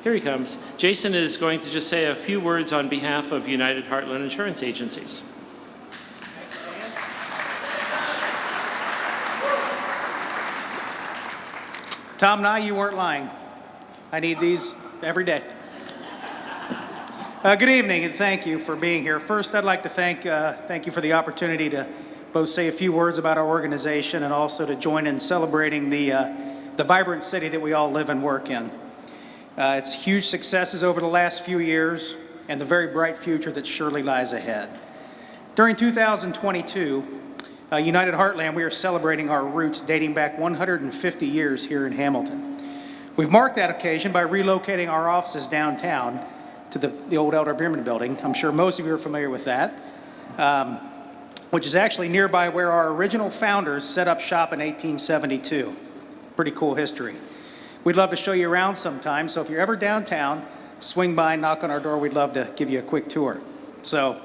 Here he comes. Jason is going to just say a few words on behalf of United Heartland Insurance Agencies. Tom Nye, you weren't lying. I need these every day. Good evening, and thank you for being here. First, I'd like to thank you for the opportunity to both say a few words about our organization and also to join in celebrating the vibrant city that we all live and work in. It's huge successes over the last few years and the very bright future that surely lies ahead. During 2022, United Heartland, we are celebrating our roots dating back 150 years here in Hamilton. We've marked that occasion by relocating our offices downtown to the old Elder Beerman building. I'm sure most of you are familiar with that, which is actually nearby where our original founders set up shop in 1872. Pretty cool history. We'd love to show you around sometime, so if you're ever downtown, swing by and knock on our door. We'd love to give you a quick tour. So,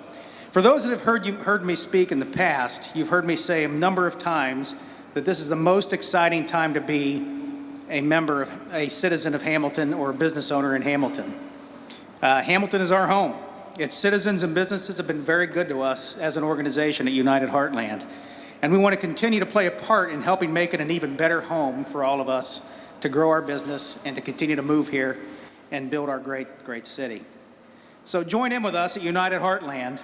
for those that have heard me speak in the past, you've heard me say a number of times that this is the most exciting time to be a citizen of Hamilton or a business owner in Hamilton. Hamilton is our home. Its citizens and businesses have been very good to us as an organization at United Heartland. And we want to continue to play a part in helping make it an even better home for all of us to grow our business and to continue to move here and build our great, great city. So join in with us at United Heartland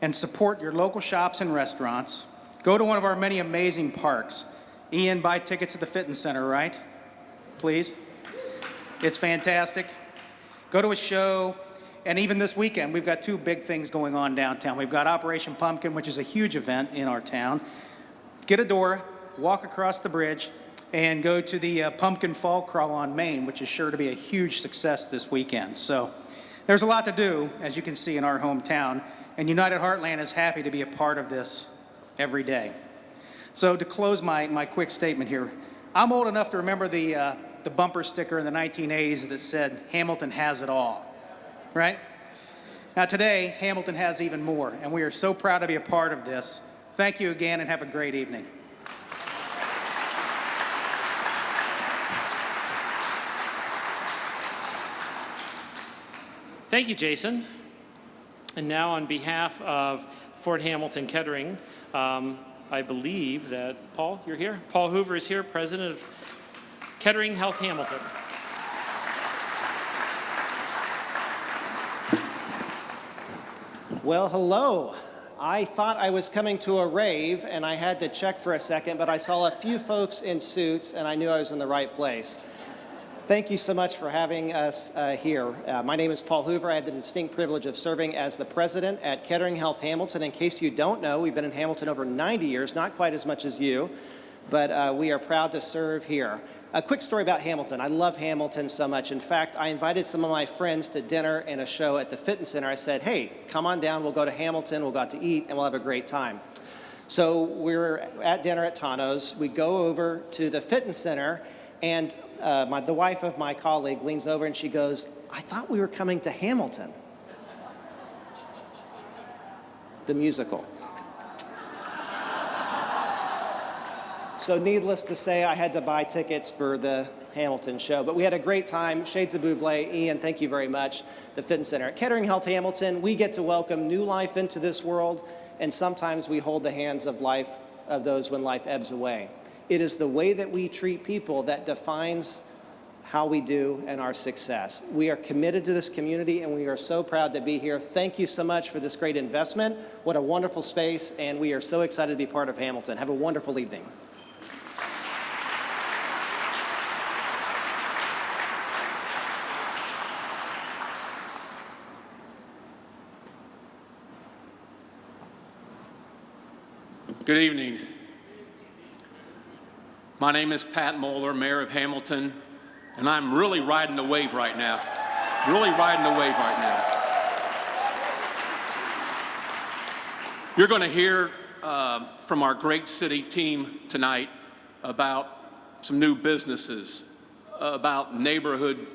and support your local shops and restaurants. Go to one of our many amazing parks. Ian, buy tickets at the fitness center, right? Please. It's fantastic. Go to a show. And even this weekend, we've got two big things going on downtown. We've got Operation Pumpkin, which is a huge event in our town. Get a Dora, walk across the bridge, and go to the Pumpkin Fall Crawl on Main, which is sure to be a huge success this weekend. So there's a lot to do, as you can see, in our hometown, and United Heartland is happy to be a part of this every day. So to close my quick statement here, I'm old enough to remember the bumper sticker in the 1980s that said, "Hamilton has it all," right? Now today, Hamilton has even more, and we are so proud to be a part of this. Thank you again, and have a great evening. Thank you, Jason. And now on behalf of Fort Hamilton Kettering, I believe that, Paul, you're here? Paul Hoover is here, President of Kettering Health Hamilton. Well, hello. I thought I was coming to a rave and I had to check for a second, but I saw a few folks in suits and I knew I was in the right place. Thank you so much for having us here. My name is Paul Hoover. I have the distinct privilege of serving as the president at Kettering Health Hamilton. In case you don't know, we've been in Hamilton over 90 years, not quite as much as you, but we are proud to serve here. A quick story about Hamilton. I love Hamilton so much. In fact, I invited some of my friends to dinner and a show at the fitness center. I said, hey, come on down, we'll go to Hamilton, we'll go out to eat, and we'll have a great time. So we're at dinner at Tano's. We go over to the fitness center, and the wife of my colleague leans over and she goes, I thought we were coming to Hamilton. The musical. So needless to say, I had to buy tickets for the Hamilton show. But we had a great time. Shades of Bublé. Ian, thank you very much. The Fitness Center. At Kettering Health Hamilton, we get to welcome new life into this world, and sometimes we hold the hands of life of those when life ebbs away. It is the way that we treat people that defines how we do and our success. We are committed to this community, and we are so proud to be here. Thank you so much for this great investment. What a wonderful space, and we are so excited to be part of Hamilton. Have a wonderful evening. Good evening. My name is Pat Moeller, Mayor of Hamilton, and I'm really riding the wave right now. Really riding the wave right now. You're going to hear from our great city team tonight about some new businesses, about neighborhood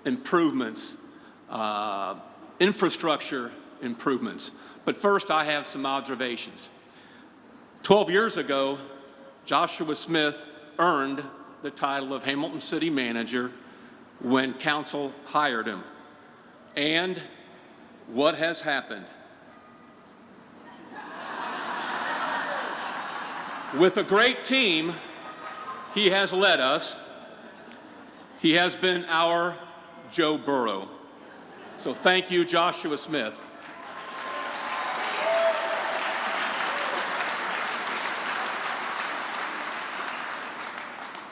improvements, infrastructure improvements. But first, I have some observations. 12 years ago, Joshua Smith earned the title of Hamilton City Manager when council hired him. And what has happened? With a great team he has led us, he has been our Joe Burrow. So thank you, Joshua Smith.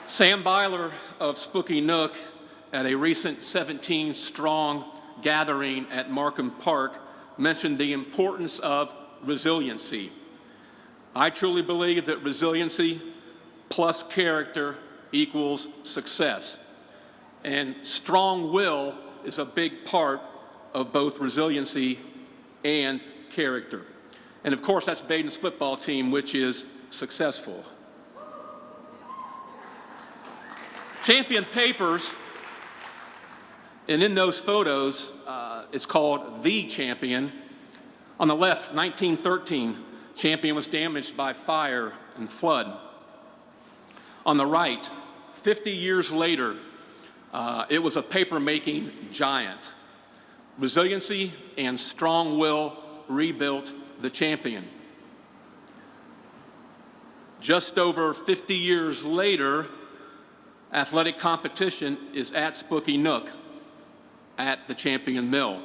Sam Byler of Spooky Nook, at a recent 17-strong gathering at Markham Park, mentioned the importance of resiliency. I truly believe that resiliency plus character equals success. And strong will is a big part of both resiliency and character. And of course, that's Baden's football team, which is successful. Champion Papers, and in those photos, it's called The Champion. On the left, 1913, Champion was damaged by fire and flood. On the right, 50 years later, it was a paper-making giant. Resiliency and strong will rebuilt the Champion. Just over 50 years later, athletic competition is at Spooky Nook at the Champion Mill.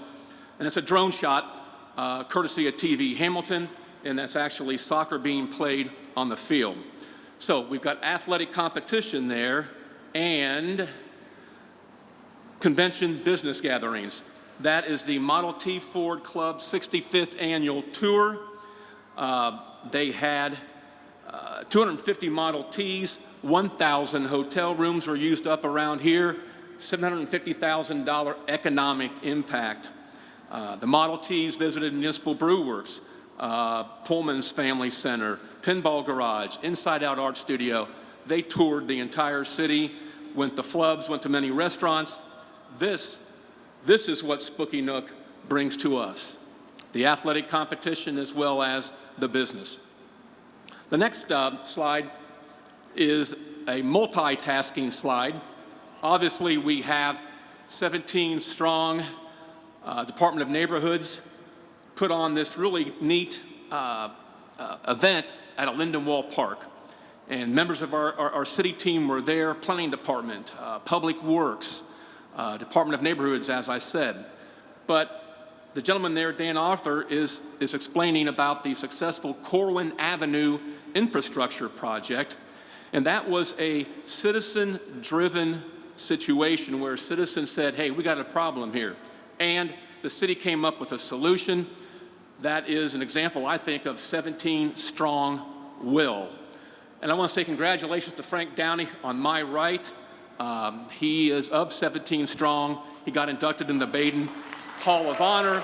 And it's a drone shot courtesy of TV Hamilton, and that's actually soccer being played on the field. So we've got athletic competition there and convention business gatherings. That is the Model T Ford Club 65th annual tour. They had 250 Model Ts, 1,000 hotel rooms were used up around here, $750,000 economic impact. The Model Ts visited Municipal Brew Works, Pullman's Family Center, Pinball Garage, Inside Out Art Studio. They toured the entire city, went to flubs, went to many restaurants. This is what Spooky Nook brings to us, the athletic competition as well as the business. The next slide is a multitasking slide. Obviously, we have 17 strong Department of Neighborhoods put on this really neat event at a Lindenwold Park. And members of our city team were there, Planning Department, Public Works, Department of Neighborhoods, as I said. But the gentleman there, Dan Arthur, is explaining about the successful Corwin Avenue infrastructure project. And that was a citizen-driven situation where citizens said, hey, we got a problem here. And the city came up with a solution. That is an example, I think, of 17 strong will. And I want to say congratulations to Frank Downey on my right. He is of 17 strong. He got inducted in the Baden Hall of Honor.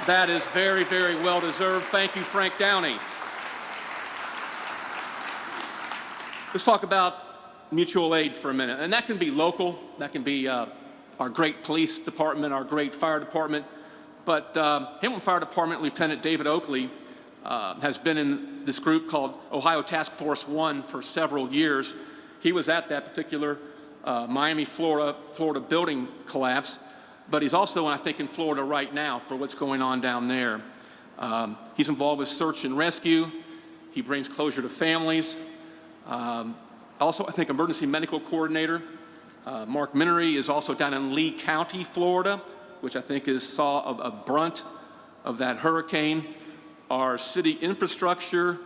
That is very, very well deserved. Thank you, Frank Downey. Let's talk about mutual aid for a minute. And that can be local. That can be our great police department, our great fire department. But Hamilton Fire Department Lieutenant David Oakley has been in this group called Ohio Task Force 1 for several years. He was at that particular Miami, Florida building collapse. But he's also, I think, in Florida right now for what's going on down there. He's involved with search and rescue. He brings closure to families. Also, I think, emergency medical coordinator. Mark Minery is also down in Lee County, Florida, which I think saw a brunt of that hurricane. Our city infrastructure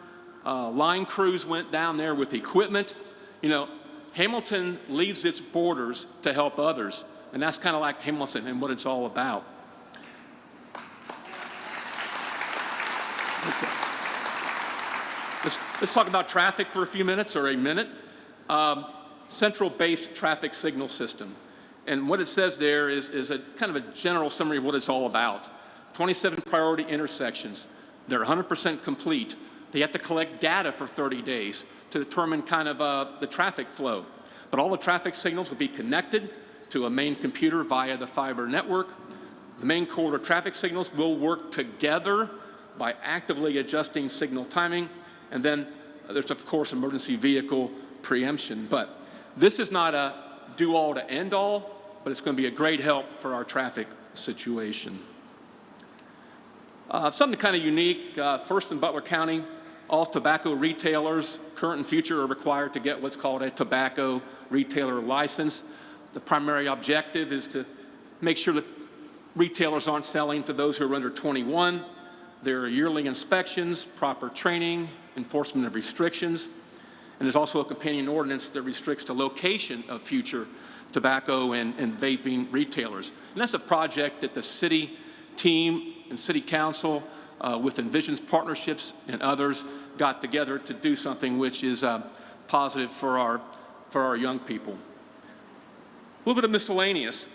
line crews went down there with equipment. You know, Hamilton leaves its borders to help others, and that's kind of like Hamilton and what it's all about. Okay. Let's talk about traffic for a few minutes, or a minute. Central-based traffic signal system. And what it says there is a kind of a general summary of what it's all about. 27 priority intersections. They're 100% complete. They have to collect data for 30 days to determine kind of the traffic flow. But all the traffic signals will be connected to a main computer via the fiber network. The main corridor traffic signals will work together by actively adjusting signal timing. And then there's, of course, emergency vehicle preemption. But this is not a do-all to end-all. but it's going to be a great help for our traffic situation. Something kind of unique, first in Butler County, all tobacco retailers, current and future, are required to get what's called a tobacco retailer license. The primary objective is to make sure that retailers aren't selling to those who are under 21. There are yearly inspections, proper training, enforcement of restrictions, and there's also a companion ordinance that restricts the location of future tobacco and vaping retailers. And that's a project that the city team and city council with Envisions Partnerships and others got together to do something which is positive for our young people. A little bit of miscellaneous.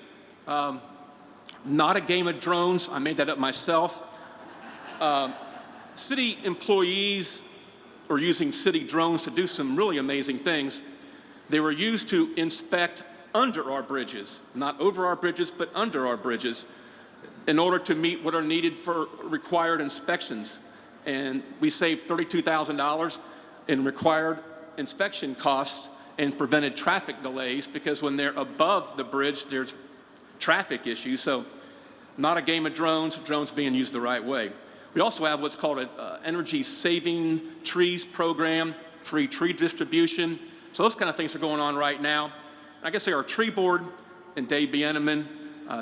Not a game of drones. I made that up myself. City employees are using city drones to do some really amazing things. They were used to inspect under our bridges, not over our bridges, but under our bridges, in order to meet what are needed for required inspections. And we saved $32,000 in required inspection costs and prevented traffic delays, because when they're above the bridge, there's traffic issues. So not a game of drones, drones being used the right way. We also have what's called an energy saving trees program, free tree distribution. So those kind of things are going on right now. I guess our tree board and Dave Bieneman,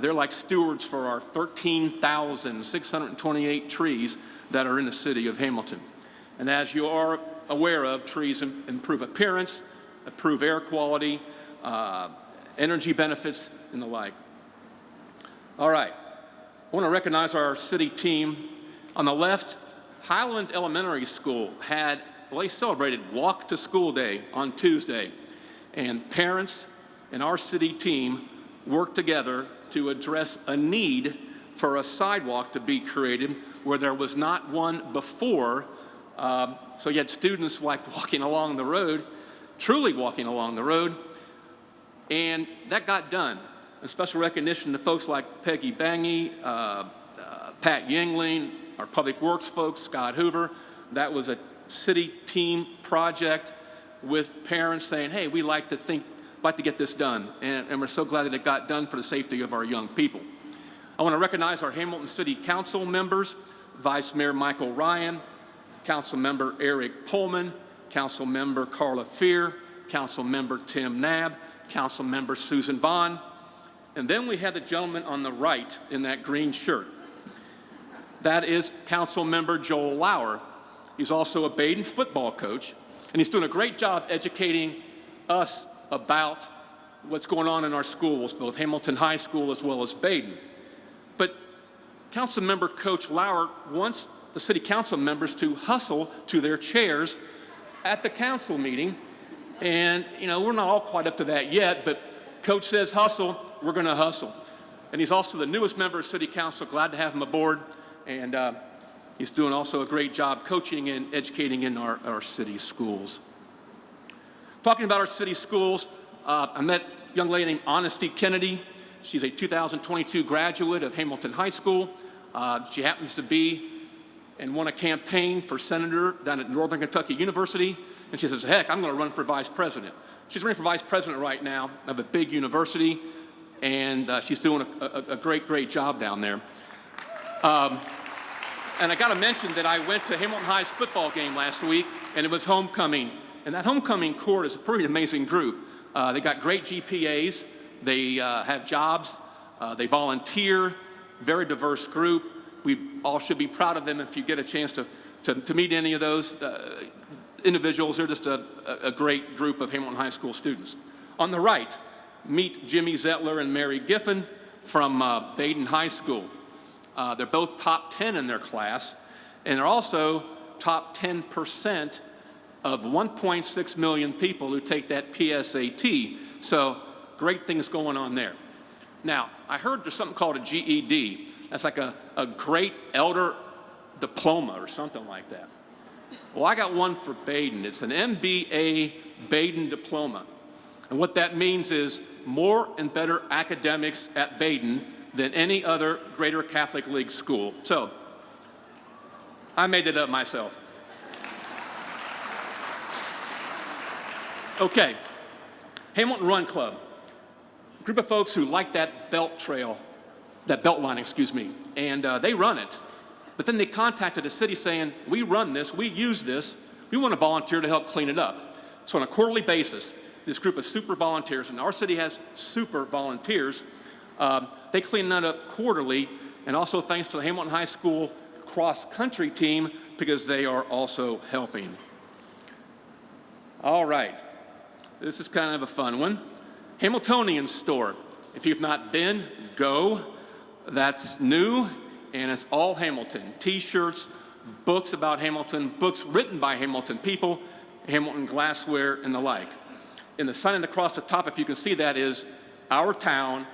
they're like stewards for our 13,628 trees that are in the city of Hamilton. And as you are aware of, trees improve appearance, improve air quality, energy benefits, and the like. All right, I want to recognize our city team. On the left, Highland Elementary School they celebrated Walk to School Day on Tuesday. And parents and our city team worked together to address a need for a sidewalk to be created where there was not one before. So you had students like walking along the road, truly walking along the road, and that got done. A special recognition to folks like Peggy Bangy, Pat Yingling, our public works folks, Scott Hoover. That was a city team project with parents saying, hey, we like to get this done. And we're so glad that it got done for the safety of our young people. I want to recognize our Hamilton City Council members, Vice Mayor Michael Ryan, Council Member Eric Pullman, Council Member Carla Fear, Council Member Tim Knabb, Council Member Susan Vaughn. And then we had the gentleman on the right in that green shirt. That is Council Member Joel Lauer. He's also a Baden football coach, and he's doing a great job educating us about what's going on in our schools, both Hamilton High School as well as Baden. But Council Member Coach Lauer wants the city council members to hustle to their chairs at the council meeting. And, we're not all quite up to that yet, but Coach says hustle, we're going to hustle. And he's also the newest member of City Council. Glad to have him aboard. And he's doing also a great job coaching and educating in our city schools. Talking about our city schools, I met a young lady named Honesty Kennedy. She's a 2022 graduate of Hamilton High School. She happens to be and won a campaign for senator down at Northern Kentucky University. And she says, heck, I'm going to run for vice president. She's running for vice president right now of a big university, and she's doing a great job down there. And I got to mention that I went to Hamilton High's football game last week, and it was homecoming. And that homecoming court is a pretty amazing group. They got great GPAs. They have jobs. They volunteer. Very diverse group. We all should be proud of them. If you get a chance to meet any of those individuals, they're just a great group of Hamilton High School students. On the right, meet Jimmy Zettler and Mary Giffen from Baden High School. They're both top 10 in their class, and they're also top 10% of 1.6 million people who take that PSAT. So great things going on there. Now, I heard there's something called a GED. That's like a great elder diploma or something like that. Well, I got one for Baden. It's an MBA Baden diploma. And what that means is more and better academics at Baden than any other Greater Catholic League school. So I made it up myself. Okay, Hamilton Run Club. group of folks who like that belt line, and they run it. But then they contacted the city saying, we run this, we use this, we want to volunteer to help clean it up. So on a quarterly basis, this group of super volunteers, and our city has super volunteers, they clean that up quarterly, and also thanks to the Hamilton High School cross-country team, because they are also helping. All right, this is kind of a fun one. Hamiltonian store. If you've not been, go. That's new, and it's all Hamilton. T-shirts, books about Hamilton, books written by Hamilton people, Hamilton glassware, and the like. And the sign across the top, if you can see that, is our town,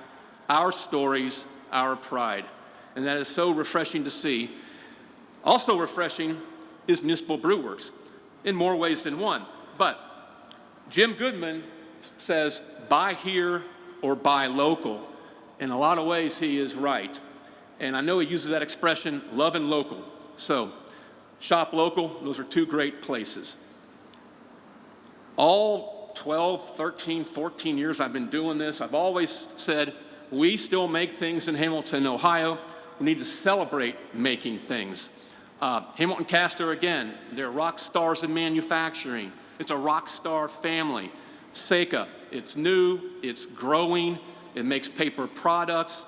our stories, our pride. And that is so refreshing to see. Also refreshing is Municipal Brew Works, in more ways than one. But Jim Goodman says, buy here or buy local. In a lot of ways, he is right. And I know he uses that expression, love and local. So, shop local, those are two great places. All 12, 13, 14 years I've been doing this, I've always said, we still make things in Hamilton, Ohio. We need to celebrate making things. Hamilton Castor, again, they're rock stars in manufacturing. It's a rock star family. Seika, it's new, it's growing, it makes paper products,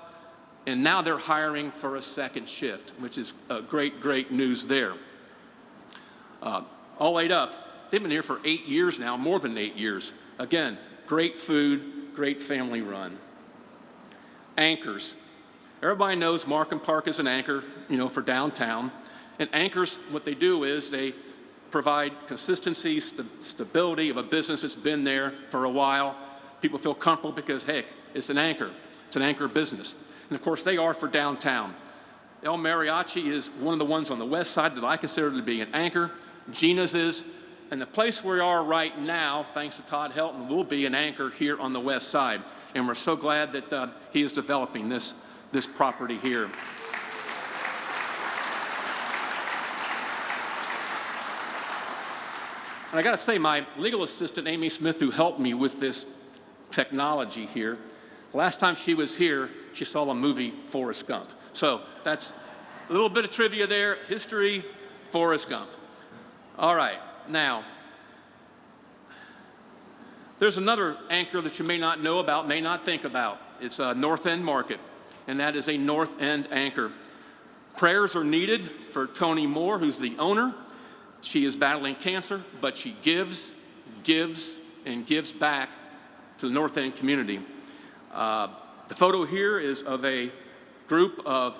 and now they're hiring for a second shift, which is great, great news there. All ate up, they've been here for 8 years now, more than 8 years. Again, great food, great family run. Anchors. Everybody knows Markham Park is an anchor, for downtown. And anchors, what they do is they provide consistency, stability of a business that's been there for a while. People feel comfortable because, heck, it's an anchor. It's an anchor business. And of course, they are for downtown. El Mariachi is one of the ones on the west side that I consider to be an anchor. Gina's is. And the place we are right now, thanks to Todd Helton, will be an anchor here on the west side. And we're so glad that he is developing this property here. And I got to say, my legal assistant, Amy Smith, who helped me with this technology here, last time she was here, she saw the movie Forrest Gump. So that's a little bit of trivia there. History, Forrest Gump. All right, now, there's another anchor that you may not know about, may not think about. It's North End Market, and that is a North End anchor. Prayers are needed for Tony Moore, who's the owner. She is battling cancer, but she gives, and gives back to the North End community. The photo here is of a group of,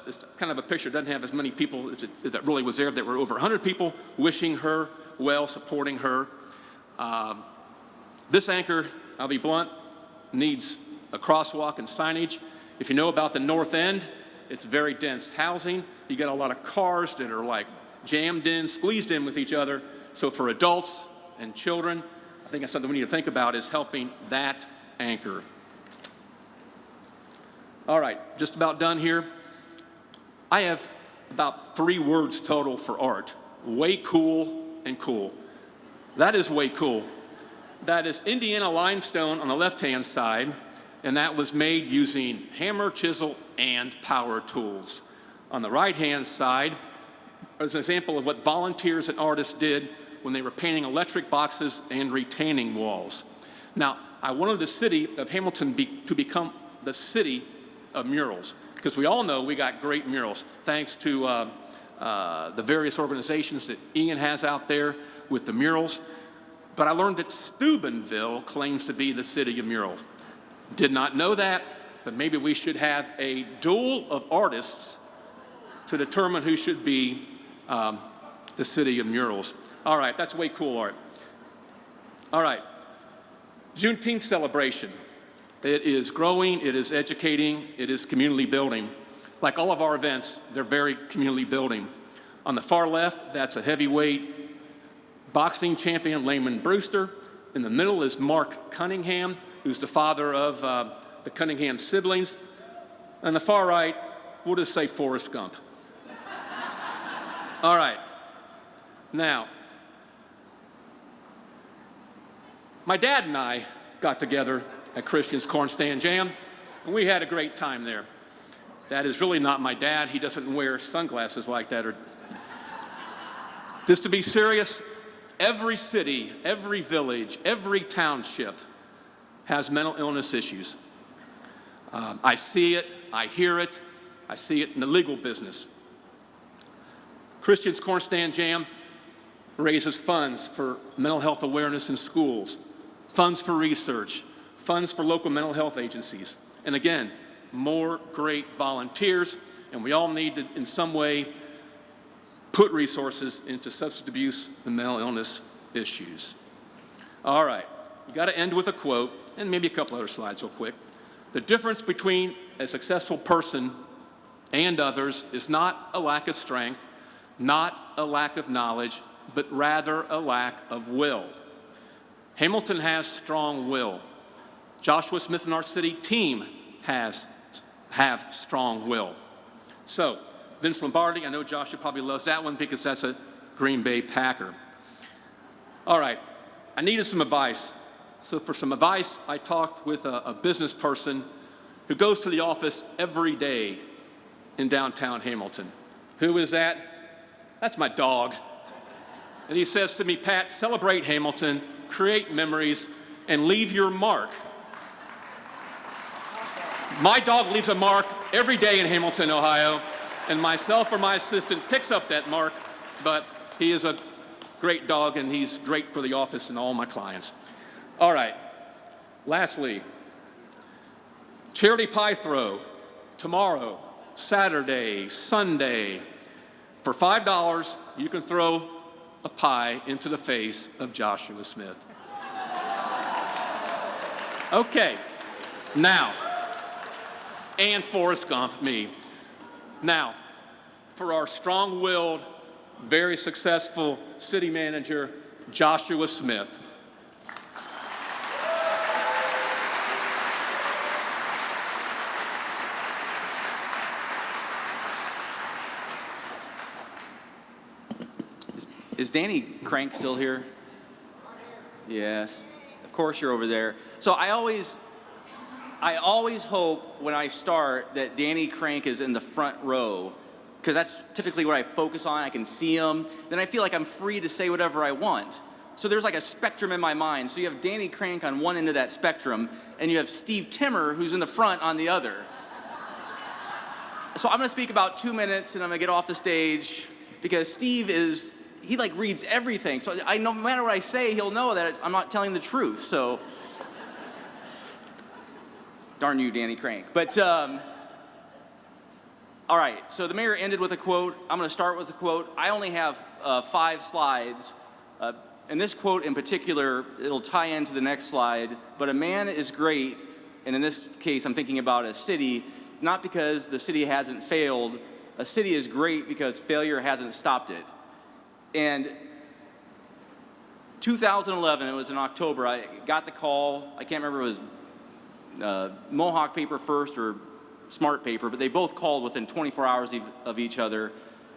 it's kind of a picture, it doesn't have as many people as that really was there. There were over 100 people wishing her well, supporting her. This anchor, I'll be blunt, needs a crosswalk and signage. If you know about the North End, it's very dense housing. You got a lot of cars that are like jammed in, squeezed in with each other. So for adults and children, I think that's something we need to think about, is helping that anchor. All right, just about done here. I have about 3 words total for art. Way cool and cool. That is way cool. That is Indiana limestone on the left-hand side, and that was made using hammer, chisel, and power tools. On the right-hand side is an example of what volunteers and artists did when they were painting electric boxes and retaining walls. Now, I wanted the city of Hamilton to become the city of murals, because we all know we got great murals, thanks to the various organizations that Ian has out there with the murals. But I learned that Steubenville claims to be the city of murals. Did not know that, but maybe we should have a duel of artists to determine who should be the city of murals. All right, that's way cool art. All right, Juneteenth celebration. It is growing, it is educating, it is community building. Like all of our events, they're very community building. On the far left, that's a heavyweight boxing champion, Layman Brewster. In the middle is Mark Cunningham, who's the father of the Cunningham siblings. On the far right, we'll just say Forrest Gump. All right, now, my dad and I got together at Christian's Corn Stand Jam, and we had a great time there. That is really not my dad. He doesn't wear sunglasses like that. Just to be serious, every city, every village, every township has mental illness issues. I see it, I hear it, I see it in the legal business. Christian's Corn Stand Jam raises funds for mental health awareness in schools, funds for research, funds for local mental health agencies. And again, more great volunteers, and we all need to, in some way, put resources into substance abuse and mental illness issues. All right, you got to end with a quote, and maybe a couple other slides real quick. The difference between a successful person and others is not a lack of strength, not a lack of knowledge, but rather a lack of will. Hamilton has strong will. Joshua Smith and our city team have strong will. So, Vince Lombardi, I know Joshua probably loves that one because that's a Green Bay Packer. All right, I needed some advice. So for some advice, I talked with a business person who goes to the office every day in downtown Hamilton. Who is that? That's my dog. And he says to me, Pat, celebrate Hamilton, create memories, and leave your mark. My dog leaves a mark every day in Hamilton, Ohio, and myself or my assistant picks up that mark, but he is a great dog and he's great for the office and all my clients. All right, lastly, charity pie throw tomorrow, Saturday, Sunday. For $5, you can throw a pie into the face of Joshua Smith. Okay, now, and Forrest Gump, me. Now, for our strong-willed, very successful city manager, Joshua Smith. Is Danny Crank still here? Yes, of course you're over there. So I always hope when I start that Danny Crank is in the front row, because that's typically what I focus on. I can see him. Then I feel like I'm free to say whatever I want. So there's like a spectrum in my mind. So you have Danny Crank on one end of that spectrum, and you have Steve Timmer, who's in the front on the other. So I'm going to speak about 2 minutes, and I'm going to get off the stage, because Steve is... he like reads everything. So no matter what I say, he'll know that I'm not telling the truth. So, darn you, Danny Crank. But, all right, so the mayor ended with a quote. I'm gonna start with a quote. I only have 5 slides. And this quote in particular, it'll tie into the next slide. But a man is great, and in this case, I'm thinking about a city, not because the city hasn't failed. A city is great because failure hasn't stopped it. And 2011, it was in October, I got the call. I can't remember if it was Mohawk Paper First or Smart Paper, but they both called within 24 hours of each other,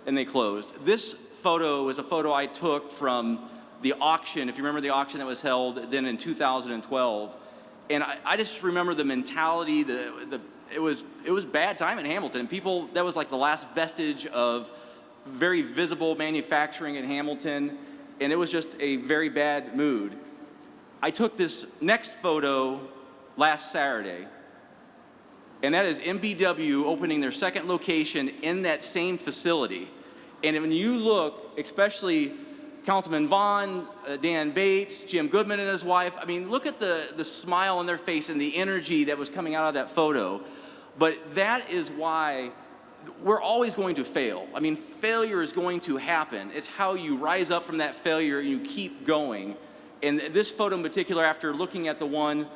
and they closed. This photo was a photo I took from the auction, if you remember the auction that was held then in 2012. And I just remember the mentality, it was bad time in Hamilton. People, that was like the last vestige of very visible manufacturing in Hamilton, and it was just a very bad mood. I took this next photo last Saturday, and that is MBW opening their second location in that same facility. And when you look, especially Councilman Vaughn, Dan Bates, Jim Goodman and his wife, I mean, look at the smile on their face and the energy that was coming out of that photo. But that is why we're always going to fail. I mean, failure is going to happen. It's how you rise up from that failure and you keep going. And this photo in particular, after looking at the one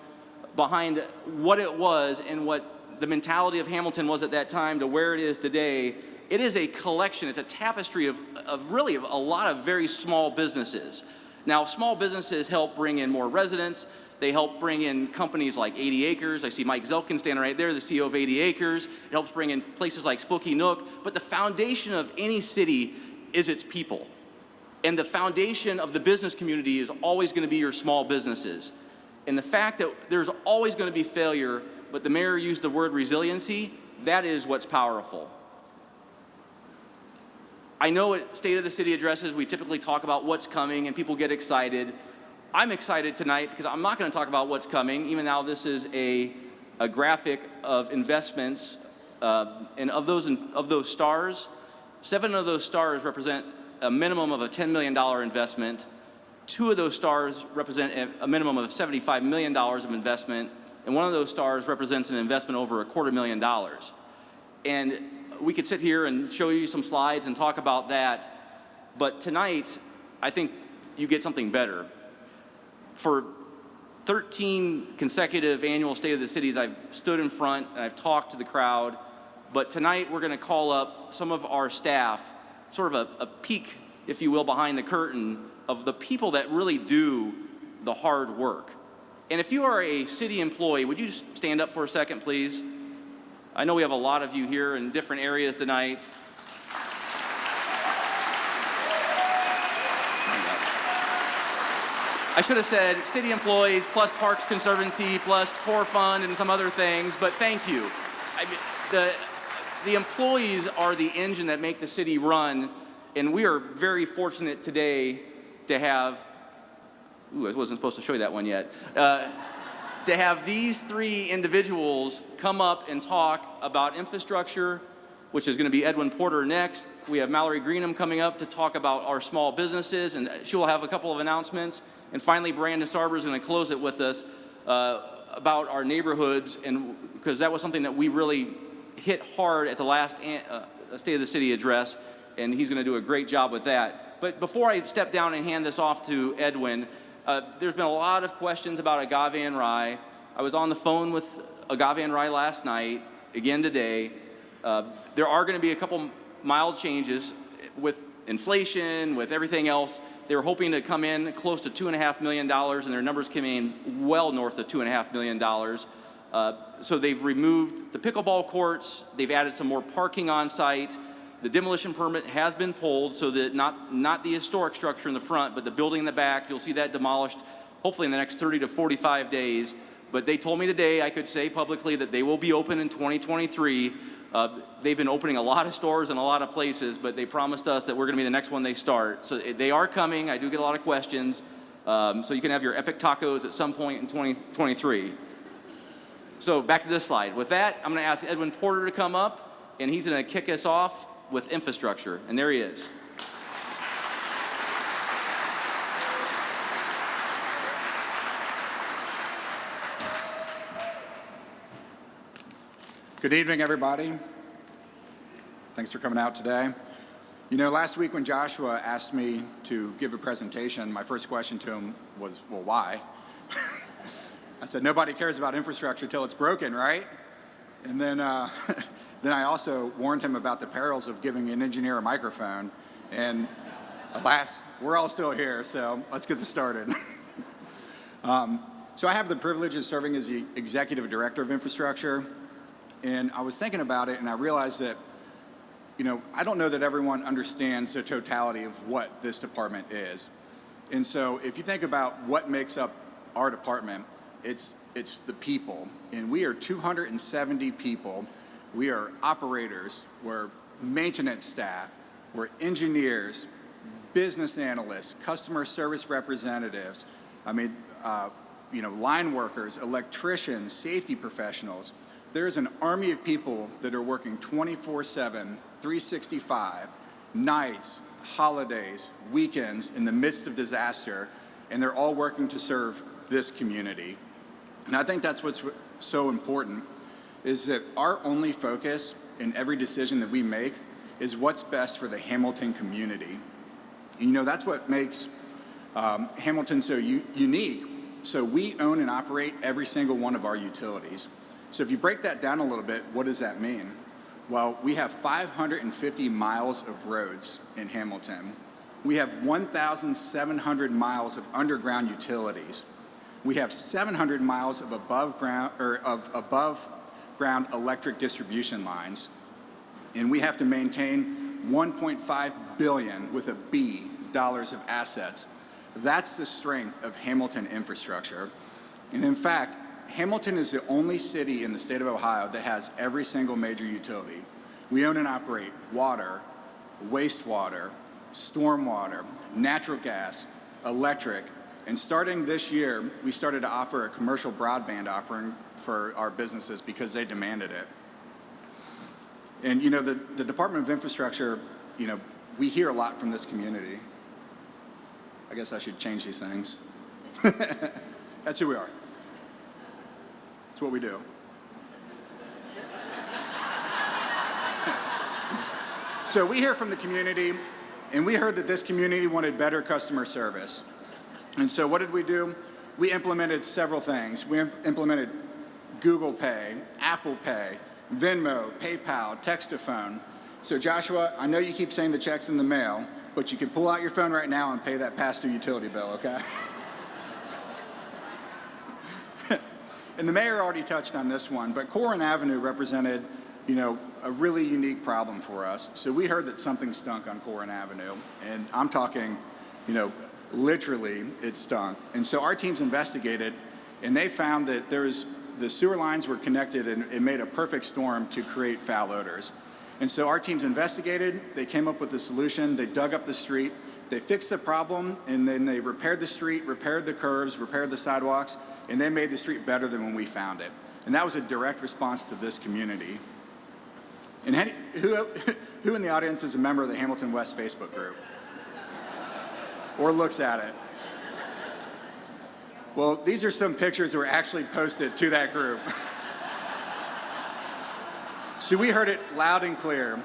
behind what it was and what the mentality of Hamilton was at that time to where it is today, it is a collection, it's a tapestry of really a lot of very small businesses. Now, small businesses help bring in more residents. They help bring in companies like 80 Acres. I see Mike Zelkin standing right there, the CEO of 80 Acres. It helps bring in places like Spooky Nook. But the foundation of any city is its people. And the foundation of the business community is always going to be your small businesses. And the fact that there's always going to be failure, but the mayor used the word resiliency, that is what's powerful. I know at State of the City addresses, we typically talk about what's coming and people get excited. I'm excited tonight because I'm not going to talk about what's coming, even now this is a graphic of investments. And of those stars, 7 of those stars represent a minimum of a $10 million investment. 2 of those stars represent a minimum of $75 million of investment. And 1 of those stars represents an investment over $250,000. And we could sit here and show you some slides and talk about that. But tonight, I think you get something better. For 13 consecutive annual State of the Cities, I've stood in front and I've talked to the crowd. But tonight, we're going to call up some of our staff, sort of a peek, if you will, behind the curtain of the people that really do the hard work. And if you are a city employee, would you just stand up for a second, please? I know we have a lot of you here in different areas tonight. I should have said city employees plus Parks Conservancy plus Core Fund and some other things, but thank you. The employees are the engine that make the city run, and we are very fortunate today to have, I wasn't supposed to show you that one yet, to have these 3 individuals come up and talk about infrastructure, which is going to be Edwin Porter next. We have Mallory Greenham coming up to talk about our small businesses, and she will have a couple of announcements. And finally, Brandon Sarber is going to close it with us about our neighborhoods, and because that was something that we really hit hard at the last State of the City address, and he's going to do a great job with that. But before I step down and hand this off to Edwin, there's been a lot of questions about Agave and Rye. I was on the phone with Agave and Rye last night, again today. There are going to be a couple mild changes with inflation, with everything else. They were hoping to come in close to $2.5 million, and their numbers came in well north of $2.5 million. So they've removed the pickleball courts. They've added some more parking on site. The demolition permit has been pulled so that not the historic structure in the front, but the building in the back, you'll see that demolished hopefully in the next 30 to 45 days. But they told me today I could say publicly that they will be open in 2023. They've been opening a lot of stores in a lot of places, but they promised us that we're going to be the next one they start. So they are coming. I do get a lot of questions. So you can have your epic tacos at some point in 2023. So back to this slide. With that, I'm going to ask Edwin Porter to come up, and he's going to kick us off with infrastructure. And there he is. Good evening, everybody. Thanks for coming out today. You know, last week when Joshua asked me to give a presentation, my first question to him was, well, why? I said, nobody cares about infrastructure till it's broken, right? And then, then I also warned him about the perils of giving an engineer a microphone. And alas, we're all still here, so let's get this started. So I have the privilege of serving as the executive director of infrastructure. And I was thinking about it, and I realized that, you know, I don't know that everyone understands the totality of what this department is. And so if you think about what makes up our department, it's the people. And we are 270 people. We are operators, we're maintenance staff, we're engineers, business analysts, customer service representatives, you know, line workers, electricians, safety professionals. There's an army of people that are working 24/7, 365, nights, holidays, weekends, in the midst of disaster, and they're all working to serve this community. And I think that's what's so important, is that our only focus in every decision that we make is what's best for the Hamilton community. And, you know, that's what makes Hamilton so unique. So we own and operate every single one of our utilities. So if you break that down a little bit, what does that mean? Well, we have 550 miles of roads in Hamilton. We have 1,700 miles of underground utilities. We have 700 miles of above ground electric distribution lines. And we have to maintain $1.5 billion with a B dollars of assets. That's the strength of Hamilton infrastructure. And in fact, Hamilton is the only city in the state of Ohio that has every single major utility. We own and operate water, wastewater, stormwater, natural gas, electric, and starting this year, we started to offer a commercial broadband offering for our businesses because they demanded it. And you know, the Department of Infrastructure, you know, we hear a lot from this community. I guess I should change these things. That's who we are. It's what we do. So we hear from the community, and we heard that this community wanted better customer service. And so what did we do? We implemented several things. We implemented Google Pay, Apple Pay, Venmo, PayPal, text-to-phone. So Joshua, I know you keep saying the check's in the mail, but you can pull out your phone right now and pay that past due utility bill, okay? And the mayor already touched on this one, but Corin Avenue represented, you know, a really unique problem for us. So we heard that something stunk on Corin Avenue, and I'm talking, you know, literally it stunk. And so our teams investigated, and they found that the sewer lines were connected, and it made a perfect storm to create foul odors. And so our teams investigated, they came up with a solution, they dug up the street, they fixed the problem, and then they repaired the street, repaired the curbs, repaired the sidewalks, and they made the street better than when we found it. And that was a direct response to this community. And who in the audience is a member of the Hamilton West Facebook group? Or looks at it? Well, these are some pictures that were actually posted to that group. So we heard it loud and clear.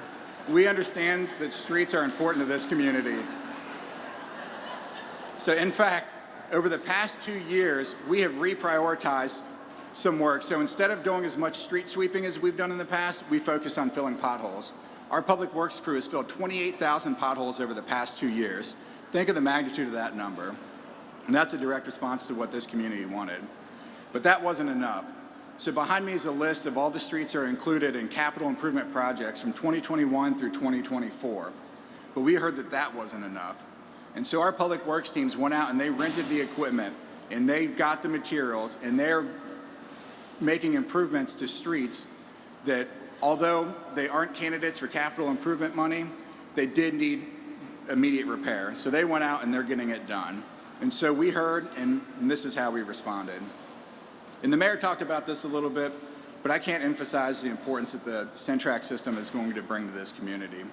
We understand that streets are important to this community. So in fact, over the past 2 years, we have reprioritized some work. So instead of doing as much street sweeping as we've done in the past, we focused on filling potholes. Our public works crew has filled 28,000 potholes over the past 2 years. Think of the magnitude of that number. And that's a direct response to what this community wanted. But that wasn't enough. So behind me is a list of all the streets that are included in capital improvement projects from 2021 through 2024. But we heard that that wasn't enough. And so our public works teams went out and they rented the equipment and they got the materials and they're making improvements to streets that, although they aren't candidates for capital improvement money, they did need immediate repair. So they went out and they're getting it done. And so we heard, and this is how we responded. And the mayor talked about this a little bit, but I can't emphasize the importance that the Centrac system is going to bring to this community.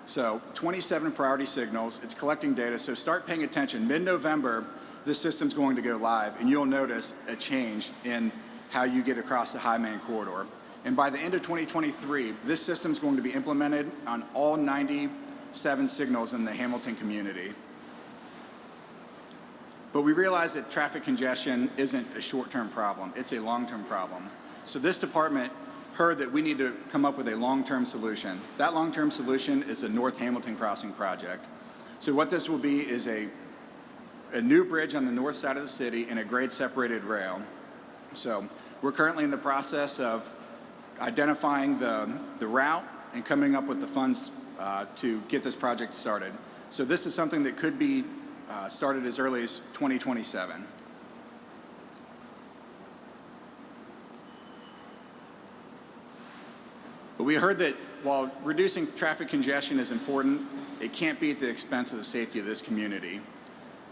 So 27 priority signals, it's collecting data, so start paying attention. Mid-November, this system's going to go live, and you'll notice a change in how you get across the High Main Corridor. And by the end of 2023, this system's going to be implemented on all 97 signals in the Hamilton community. But we realize that traffic congestion isn't a short-term problem, it's a long-term problem. So this department heard that we need to come up with a long-term solution. That long-term solution is the North Hamilton Crossing project. So what this will be is a new bridge on the north side of the city and a grade-separated rail. So we're currently in the process of identifying the route and coming up with the funds to get this project started. So this is something that could be started as early as 2027. But we heard that while reducing traffic congestion is important, it can't be at the expense of the safety of this community.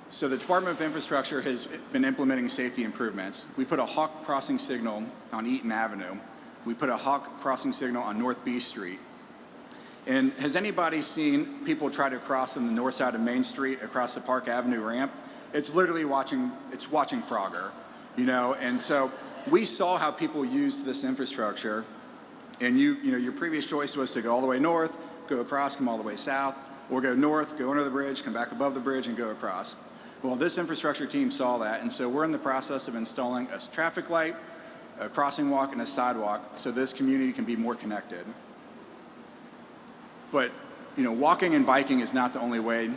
So the Department of Infrastructure has been implementing safety improvements. We put a hawk crossing signal on Eaton Avenue. We put a hawk crossing signal on North B Street. And has anybody seen people try to cross on the north side of Main Street across the Park Avenue ramp? It's literally watching Frogger, you know? And so we saw how people used this infrastructure. And your previous choice was to go all the way north, go across, come all the way south, or go north, go under the bridge, come back above the bridge, and go across. Well, this infrastructure team saw that, and so we're in the process of installing a traffic light, a crossing walk, and a sidewalk so this community can be more connected. But, walking and biking is not the only way,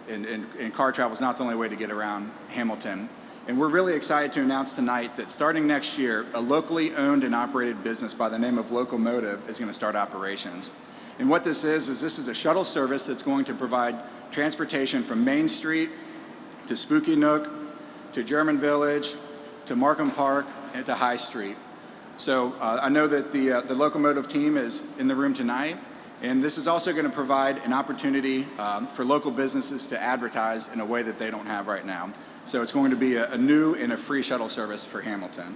and car travel is not the only way to get around Hamilton. And we're really excited to announce tonight that starting next year, a locally owned and operated business by the name of Locomotive is going to start operations. And what this is a shuttle service that's going to provide transportation from Main Street to Spooky Nook, to German Village, to Markham Park, and to High Street. So I know that the locomotive team is in the room tonight, and this is also going to provide an opportunity for local businesses to advertise in a way that they don't have right now. So it's going to be a new and a free shuttle service for Hamilton.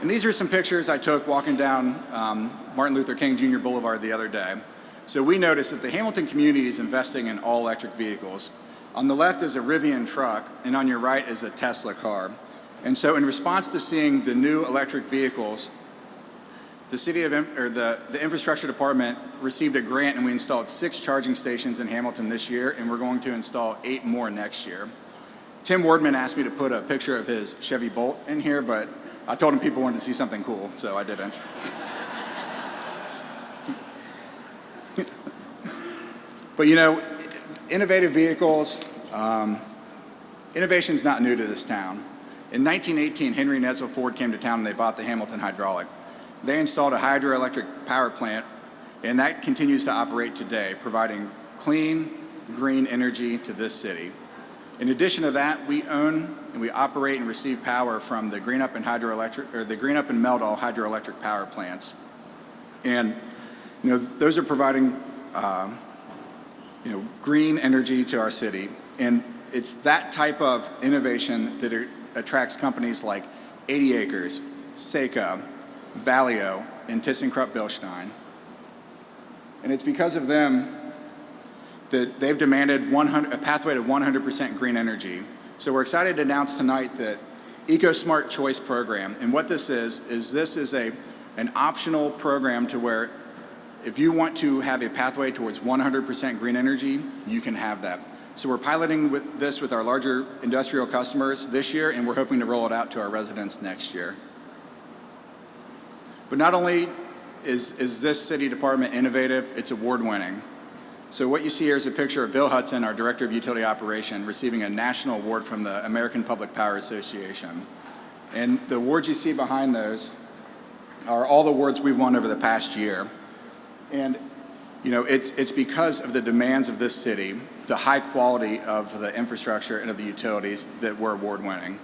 And these are some pictures I took walking down Martin Luther King Jr. Boulevard the other day. So we noticed that the Hamilton community is investing in all-electric vehicles. On the left is a Rivian truck, and on your right is a Tesla car. And so in response to seeing the new electric vehicles, the the infrastructure department received a grant, and we installed 6 charging stations in Hamilton this year, and we're going to install 8 more next year. Tim Wardman asked me to put a picture of his Chevy Bolt in here, but I told him people wanted to see something cool, so I didn't. But you know, innovative vehicles, innovation's not new to this town. In 1918, Henry and Edsel Ford came to town and they bought the Hamilton Hydraulic. They installed a hydroelectric power plant, and that continues to operate today, providing clean, green energy to this city. In addition to that, we own and we operate and receive power from the Greenup and Meldal hydroelectric power plants. And you know, those are providing green energy to our city. And it's that type of innovation that attracts companies like 80 Acres, Seika, Valeo, and ThyssenKrupp Bilstein. And it's because of them that they've demanded a pathway to 100% green energy. So we're excited to announce tonight that EcoSmart Choice program, and what this is an optional program to where if you want to have a pathway towards 100% green energy, you can have that. So we're piloting this with our larger industrial customers this year, and we're hoping to roll it out to our residents next year. But not only is this city department innovative, it's award-winning. So what you see here is a picture of Bill Hudson, our Director of Utility Operation, receiving a national award from the American Public Power Association. And the awards you see behind those are all the awards we've won over the past year. And you know, it's because of the demands of this city, the high quality of the infrastructure and of the utilities that we're award-winning.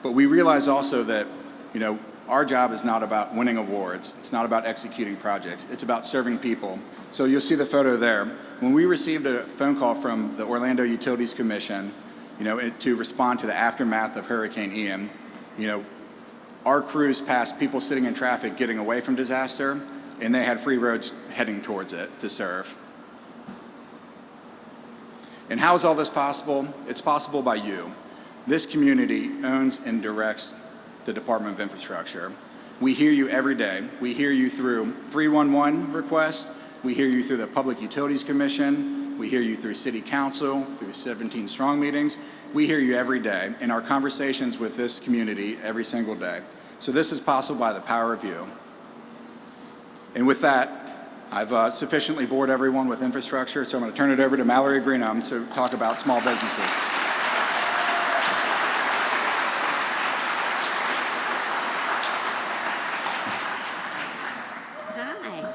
But we realize also that, you know, our job is not about winning awards. It's not about executing projects. It's about serving people. So you'll see the photo there. When we received a phone call from the Orlando Utilities Commission, you know, to respond to the aftermath of Hurricane Ian, you know, our crews passed people sitting in traffic getting away from disaster, and they had free roads heading towards it to serve. And how is all this possible? It's possible by you. This community owns and directs the Department of Infrastructure. We hear you every day. We hear you through 311 requests. We hear you through the Public Utilities Commission. We hear you through City Council, through 17 Strong meetings. We hear you every day in our conversations with this community every single day. So this is possible by the power of you. And with that, I've sufficiently bored everyone with infrastructure, so I'm going to turn it over to Mallory Greenham to talk about small businesses. Hi.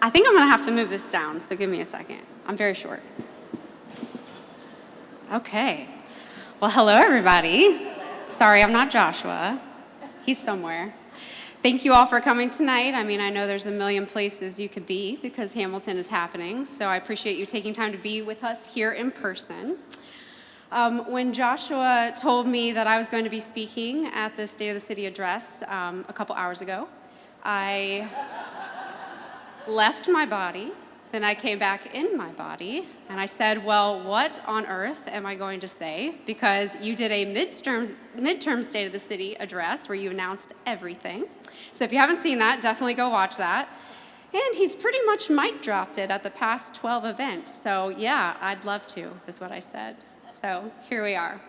I think I'm going to have to move this down, so give me a second. I'm very short. Okay. Well, hello, everybody. Sorry, I'm not Joshua. He's somewhere. Thank you all for coming tonight. I mean, I know there's a million places you could be because Hamilton is happening, so I appreciate you taking time to be with us here in person. When Joshua told me that I was going to be speaking at the State of the City address a couple hours ago, I left my body, then I came back in my body, and I said, well, what on earth am I going to say? Because you did a midterm State of the City address where you announced everything. So if you haven't seen that, definitely go watch that. And he's pretty much mic dropped it at the past 12 events. So yeah, I'd love to, is what I said. So here we are.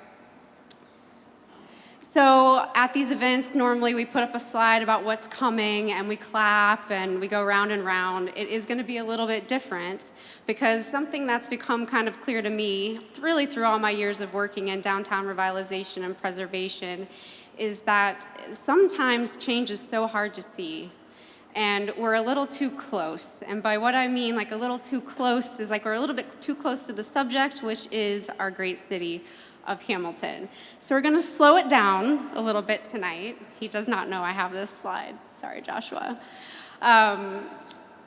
So at these events, normally we put up a slide about what's coming and we clap and we go round and round. It is going to be a little bit different because something that's become kind of clear to me, really through all my years of working in downtown revitalization and preservation, is that sometimes change is so hard to see. and we're a little too close. And by what I mean, like a little too close, is like we're a little bit too close to the subject, which is our great city of Hamilton. So we're gonna slow it down a little bit tonight. He does not know I have this slide. Sorry, Joshua.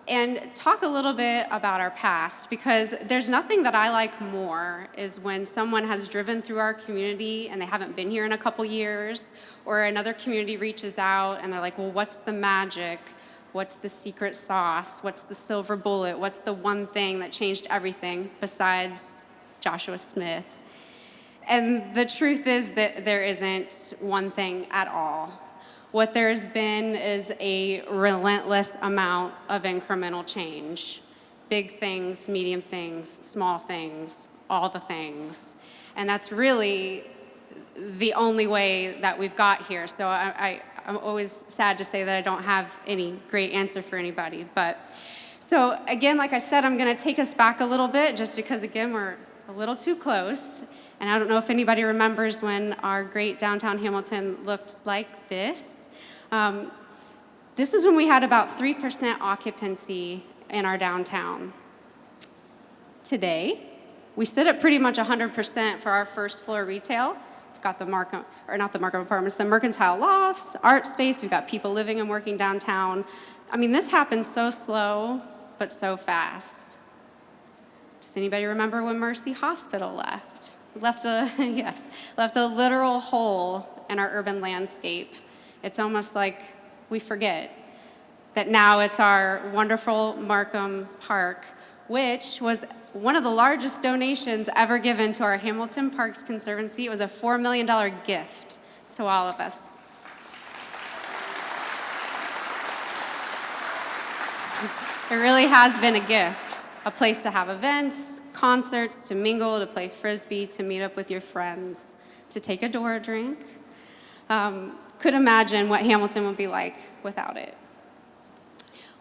And talk a little bit about our past, because there's nothing that I like more is when someone has driven through our community and they haven't been here in a couple years, or another community reaches out and they're like, well, what's the magic? What's the secret sauce? What's the silver bullet? What's the one thing that changed everything besides Joshua Smith? And the truth is that there isn't one thing at all. What there's been is a relentless amount of incremental change. Big things, medium things, small things, all the things. And that's really the only way that we've got here. So I'm always sad to say that I don't have any great answer for anybody. But so again, like I said, I'm gonna take us back a little bit just because again, we're a little too close. And I don't know if anybody remembers when our great downtown Hamilton looked like this. This was when we had about 3% occupancy in our downtown. Today, we sit at pretty much 100% for our first floor retail. We've got the Markham, or not the Markham Apartments, the Mercantile Lofts, art space. We've got people living and working downtown. I mean, this happened so slow, but so fast. Does anybody remember when Mercy Hospital left? Left a literal hole in our urban landscape. It's almost like we forget that now it's our wonderful Markham Park, which was one of the largest donations ever given to our Hamilton Parks Conservancy. It was a $4 million gift to all of us. It really has been a gift, a place to have events, concerts, to mingle, to play Frisbee, to meet up with your friends, to take a Dora drink. Could imagine what Hamilton would be like without it.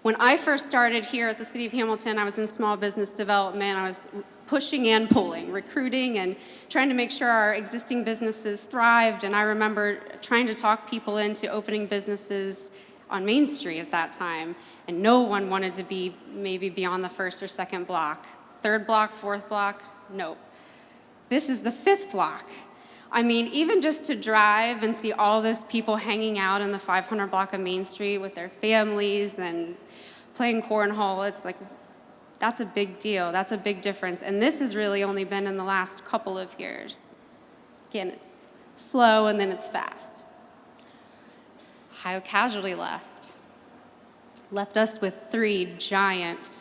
When I first started here at the City of Hamilton, I was in small business development. I was pushing and pulling, recruiting, and trying to make sure our existing businesses thrived. And I remember trying to talk people into opening businesses on Main Street at that time. And no one wanted to be maybe beyond the first or second block. Third block, fourth block, nope. This is the fifth block. I mean, even just to drive and see all those people hanging out in the 500 block of Main Street with their families and playing cornhole, it's like, that's a big deal. That's a big difference. And this has really only been in the last couple of years. Again, it's slow and then it's fast. Ohio Casualty left us with 3 giant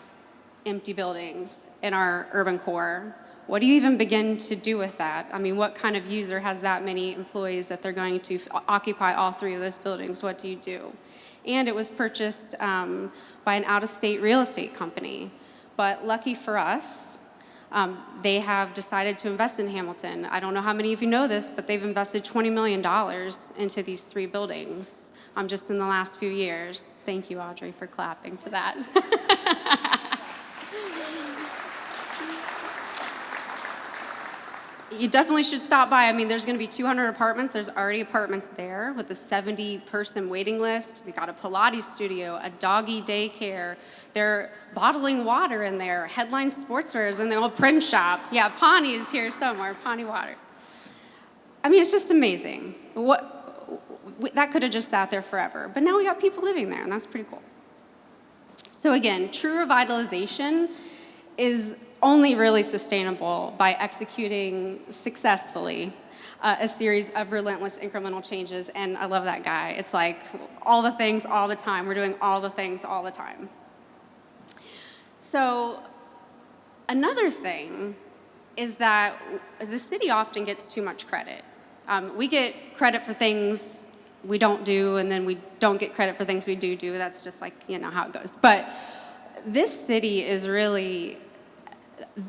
empty buildings in our urban core. What do you even begin to do with that? I mean, what kind of user has that many employees that they're going to occupy all 3 of those buildings? What do you do? And it was purchased by an out-of-state real estate company. But lucky for us, they have decided to invest in Hamilton. I don't know how many of you know this, but they've invested $20 million into these 3 buildings just in the last few years. Thank you, Audrey, for clapping for that. You definitely should stop by. I mean, there's going to be 200 apartments. There's already apartments there with a 70-person waiting list. They got a Pilates studio, a doggy daycare. They're bottling water in there, Headline Sportswear in the old print shop. Yeah, Pawnee is here somewhere, Pawnee Water. I mean, it's just amazing. That could have just sat there forever. But now we got people living there, and that's pretty cool. So again, true revitalization is only really sustainable by executing successfully a series of relentless incremental changes. And I love that guy. It's like all the things all the time. We're doing all the things all the time. So another thing is that the city often gets too much credit. We get credit for things we don't do, and then we don't get credit for things we do. That's just like, how it goes. But this city is really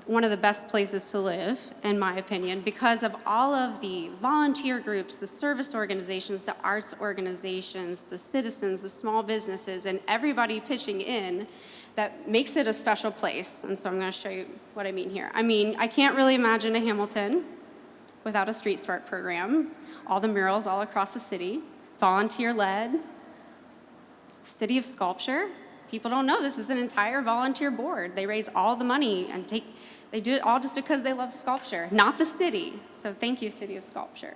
one of the best places to live, in my opinion, because of all of the volunteer groups, the service organizations, the arts organizations, the citizens, the small businesses, and everybody pitching in that makes it a special place. And so I'm going to show you what I mean here. I mean, I can't really imagine a Hamilton without a Street Smart program. All the murals all across the city, volunteer-led. City of Sculpture. People don't know this is an entire volunteer board. They raise all the money and they do it all just because they love sculpture, not the city. So thank you, City of Sculpture.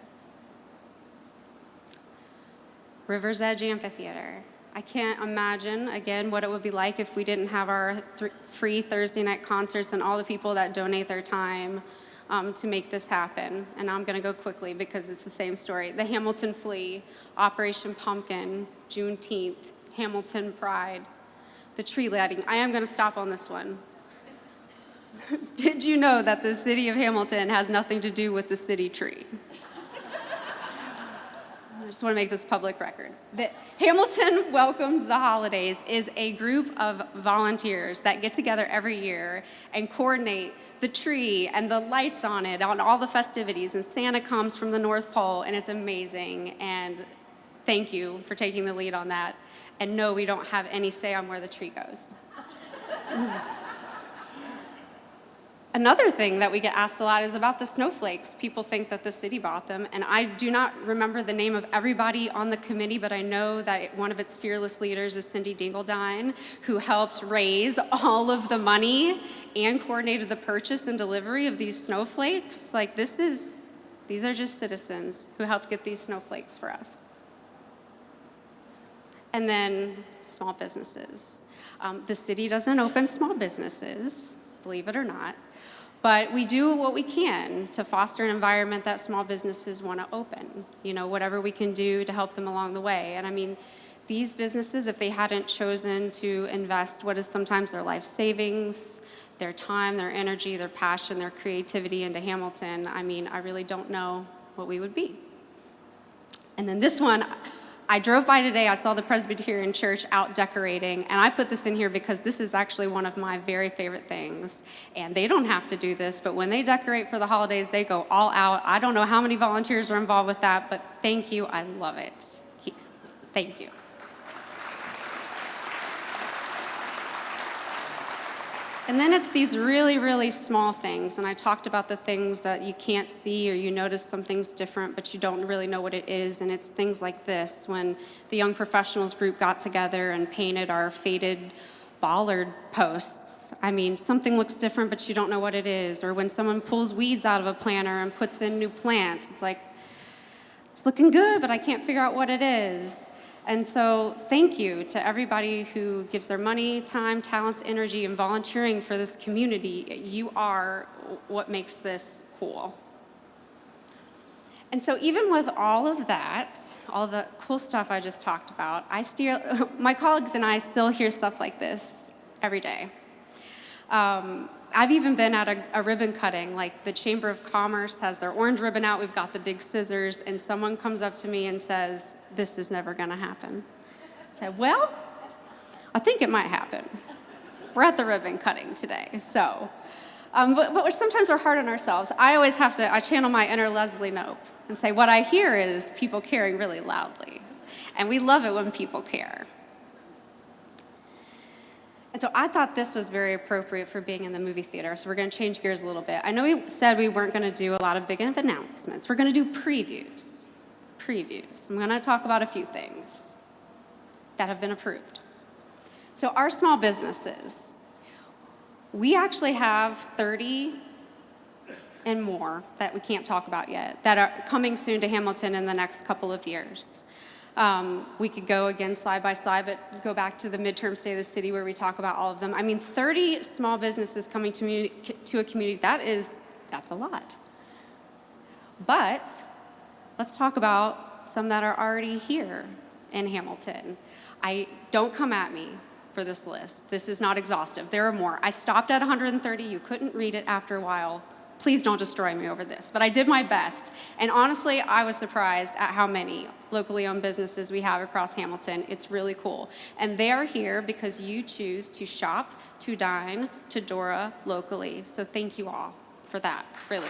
River's Edge Amphitheater. I can't imagine, again, what it would be like if we didn't have our free Thursday night concerts and all the people that donate their time to make this happen. And I'm going to go quickly because it's the same story. The Hamilton Flea, Operation Pumpkin, Juneteenth, Hamilton Pride, the tree lighting. I am going to stop on this one. Did you know that the city of Hamilton has nothing to do with the city tree? I just want to make this public record. The Hamilton Welcomes the Holidays is a group of volunteers that get together every year and coordinate the tree and the lights on it, on all the festivities, and Santa comes from the North Pole, and it's amazing, and thank you for taking the lead on that. And no, we don't have any say on where the tree goes. Another thing that we get asked a lot is about the snowflakes. People think that the city bought them, and I do not remember the name of everybody on the committee, but I know that one of its fearless leaders is Cindy Dingledine, who helped raise all of the money and coordinated the purchase and delivery of these snowflakes. Like, these are just citizens who helped get these snowflakes for us. And then small businesses. The city doesn't open small businesses, believe it or not. But we do what we can to foster an environment that small businesses want to open, whatever we can do to help them along the way. And I mean, these businesses, if they hadn't chosen to invest what is sometimes their life savings, their time, their energy, their passion, their creativity into Hamilton, I mean, I really don't know what we would be. And then this one, I drove by today, I saw the Presbyterian Church out decorating, and I put this in here because this is actually one of my very favorite things. And they don't have to do this, but when they decorate for the holidays, they go all out. I don't know how many volunteers are involved with that, but thank you, I love it. Thank you. And then it's these really, really small things, and I talked about the things that you can't see or you notice something's different, but you don't really know what it is, and it's things like this, when the Young Professionals group got together and painted our faded bollard posts. I mean, something looks different, but you don't know what it is, or when someone pulls weeds out of a planter and puts in new plants, it's like, it's looking good, but I can't figure out what it is. And so thank you to everybody who gives their money, time, talents, energy, and volunteering for this community. You are what makes this cool. And so even with all of that, all the cool stuff I just talked about, my colleagues and I still hear stuff like this every day. I've even been at a ribbon cutting, like the Chamber of Commerce has their orange ribbon out, we've got the big scissors, and someone comes up to me and says, "This is never gonna happen." I said, well, I think it might happen. We're at the ribbon cutting today, so. But sometimes we're hard on ourselves. I channel my inner Leslie Knope and say, what I hear is people caring really loudly. And we love it when people care. And so I thought this was very appropriate for being in the movie theater, so we're going to change gears a little bit. I know we said we weren't going to do a lot of big announcements. We're going to do previews. I'm going to talk about a few things that have been approved. So our small businesses, we actually have 30 and more that we can't talk about yet that are coming soon to Hamilton in the next couple of years. We could go again slide by slide, but go back to the midterm State of the City where we talk about all of them. I mean, 30 small businesses coming to a community, that's a lot. But let's talk about some that are already here in Hamilton. Don't come at me for this list. This is not exhaustive. There are more. I stopped at 130. You couldn't read it after a while. Please don't destroy me over this. But I did my best. And honestly, I was surprised at how many locally owned businesses we have across Hamilton. It's really cool. And they are here because you choose to shop, to dine, to Dora locally. So thank you all for that, really.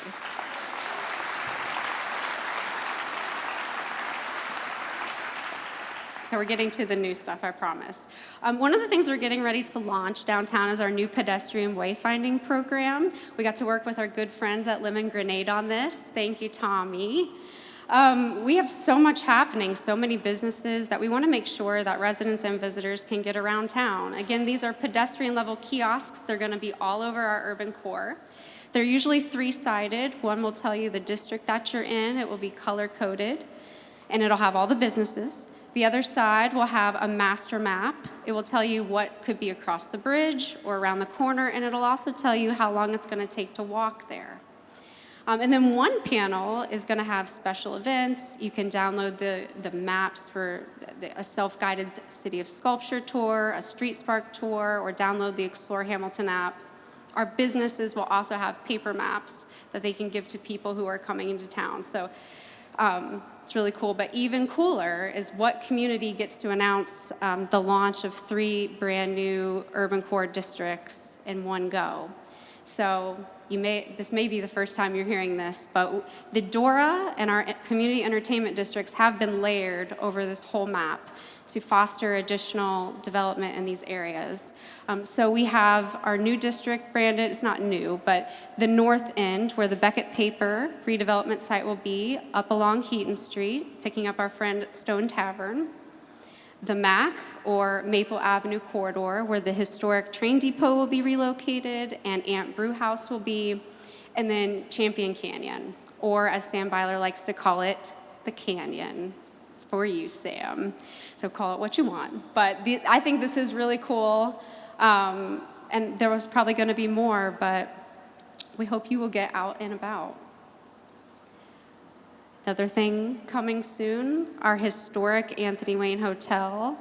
So we're getting to the new stuff, I promise. One of the things we're getting ready to launch downtown is our new pedestrian wayfinding program. We got to work with our good friends at Lemon Grenade on this. Thank you, Tommy. We have so much happening, so many businesses that we want to make sure that residents and visitors can get around town. Again, these are pedestrian-level kiosks. They're going to be all over our urban core. They're usually three-sided. One will tell you the district that you're in. It will be color-coded, and it'll have all the businesses. The other side will have a master map. It will tell you what could be across the bridge or around the corner, and it'll also tell you how long it's going to take to walk there. And then one panel is going to have special events. You can download the maps for a self-guided City of Sculpture tour, a Street Spark tour, or download the Explore Hamilton app. Our businesses will also have paper maps that they can give to people who are coming into town. So it's really cool. But even cooler is what community gets to announce the launch of 3 brand new urban core districts in one go. So this may be the first time you're hearing this, but the DORA and our community entertainment districts have been layered over this whole map to foster additional development in these areas. So we have our new district branded, it's not new, but the north end where the Beckett Paper redevelopment site will be, up along Heaton Street, picking up our friend at Stone Tavern. The MAC, or Maple Avenue corridor, where the historic train depot will be relocated and Aunt Brew House will be, and then Champion Canyon, or as Sam Byler likes to call it, the Canyon. It's for you, Sam. So call it what you want. But I think this is really cool, and there was probably going to be more, but we hope you will get out and about. Another thing coming soon, our historic Anthony Wayne Hotel.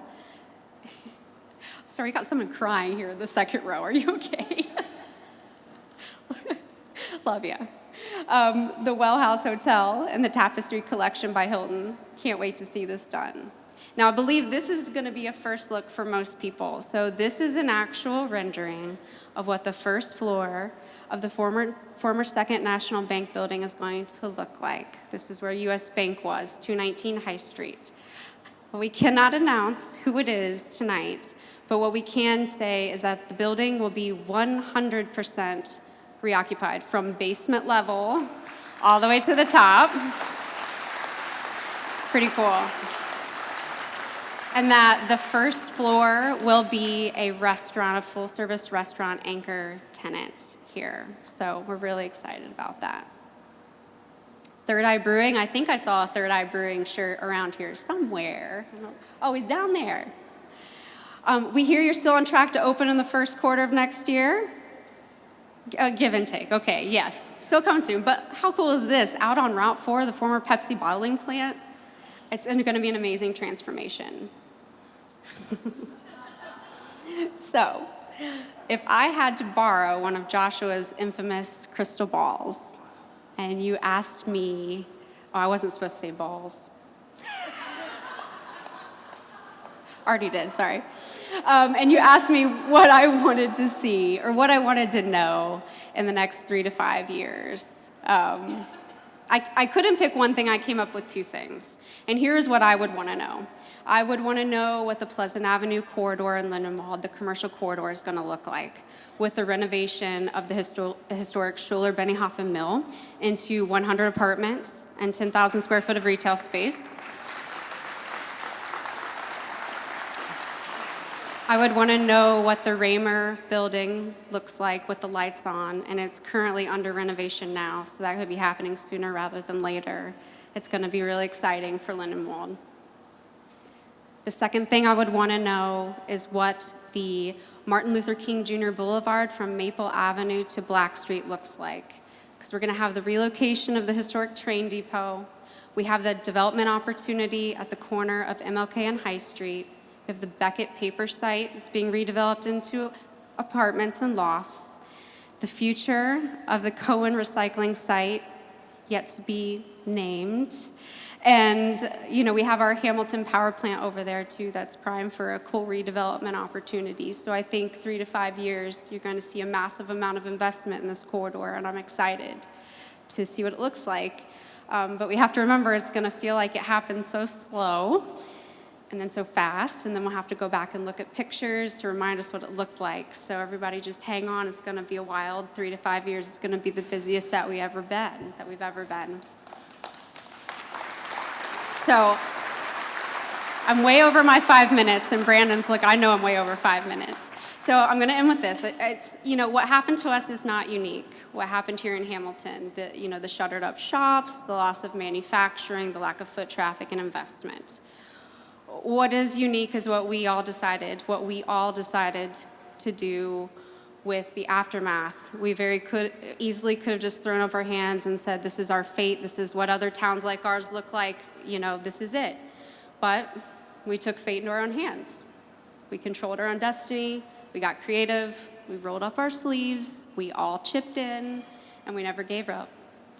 Sorry, we got someone crying here in the second row. Are you okay? Love ya. The Well House Hotel and the Tapestry Collection by Hilton. Can't wait to see this done. Now, I believe this is going to be a first look for most people. So this is an actual rendering of what the first floor of the former Second National Bank building is going to look like. This is where U.S. Bank was, 219 High Street. Well, we cannot announce who it is tonight, but what we can say is that the building will be 100% reoccupied from basement level all the way to the top. It's pretty cool. And that the first floor will be a restaurant, a full-service restaurant anchor tenant here. So we're really excited about that. Third Eye Brewing, I think I saw a Third Eye Brewing shirt around here somewhere. Oh, he's down there. We hear you're still on track to open in the first quarter of next year. Give and take, okay, yes. Still coming soon, but how cool is this? Out on Route 4, the former Pepsi bottling plant. It's going to be an amazing transformation. So, if I had to borrow one of Joshua's infamous crystal balls, and you asked me, oh, I wasn't supposed to say balls. Already did, sorry. And you asked me what I wanted to see or what I wanted to know in the next 3 to 5 years. I couldn't pick one thing. I came up with 2 things. And here's what I would want to know. I would want to know what the Pleasant Avenue corridor in Lindenwold, the commercial corridor, is going to look like with the renovation of the historic Schuler-Benioff Mill into 100 apartments and 10,000 square foot of retail space. I would want to know what the Raymer building looks like with the lights on, and it's currently under renovation now, so that could be happening sooner rather than later. It's going to be really exciting for Lindenwold. The second thing I would want to know is what the Martin Luther King Jr. Boulevard from Maple Avenue to Black Street looks like, because we're going to have the relocation of the historic train depot. We have the development opportunity at the corner of MLK and High Street. We have the Beckett Paper site that's being redeveloped into apartments and lofts. The future of the Cohen recycling site, yet to be named. And, we have our Hamilton power plant over there, too, that's primed for a cool redevelopment opportunity. So I think 3 to 5 years, you're going to see a massive amount of investment in this corridor, and I'm excited to see what it looks like. But we have to remember it's going to feel like it happens so slow and then so fast, and then we'll have to go back and look at pictures to remind us what it looked like. So everybody just hang on. It's going to be a wild 3 to 5 years. It's going to be the busiest that we've ever been. So I'm way over my 5 minutes, and Brandon's like, I know I'm way over 5 minutes. So I'm going to end with this. It's, what happened to us is not unique. What happened here in Hamilton, the shuttered up shops, the loss of manufacturing, the lack of foot traffic and investment. What is unique is what we all decided to do with the aftermath. We easily could have just thrown up our hands and said, this is our fate, this is what other towns like ours look like, this is it. But we took fate into our own hands. We controlled our own destiny, we got creative, we rolled up our sleeves, we all chipped in, and we never gave up.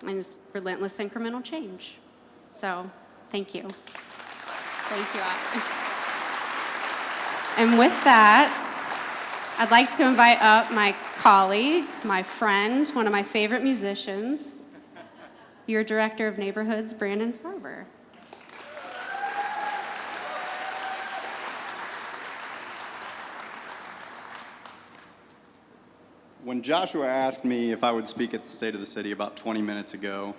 And it's relentless incremental change. So, thank you. Thank you, Al. And with that, I'd like to invite up my colleague, my friend, one of my favorite musicians, your Director of Neighborhoods, Brandon Sarber. When Joshua asked me if I would speak at the State of the City about 20 minutes ago,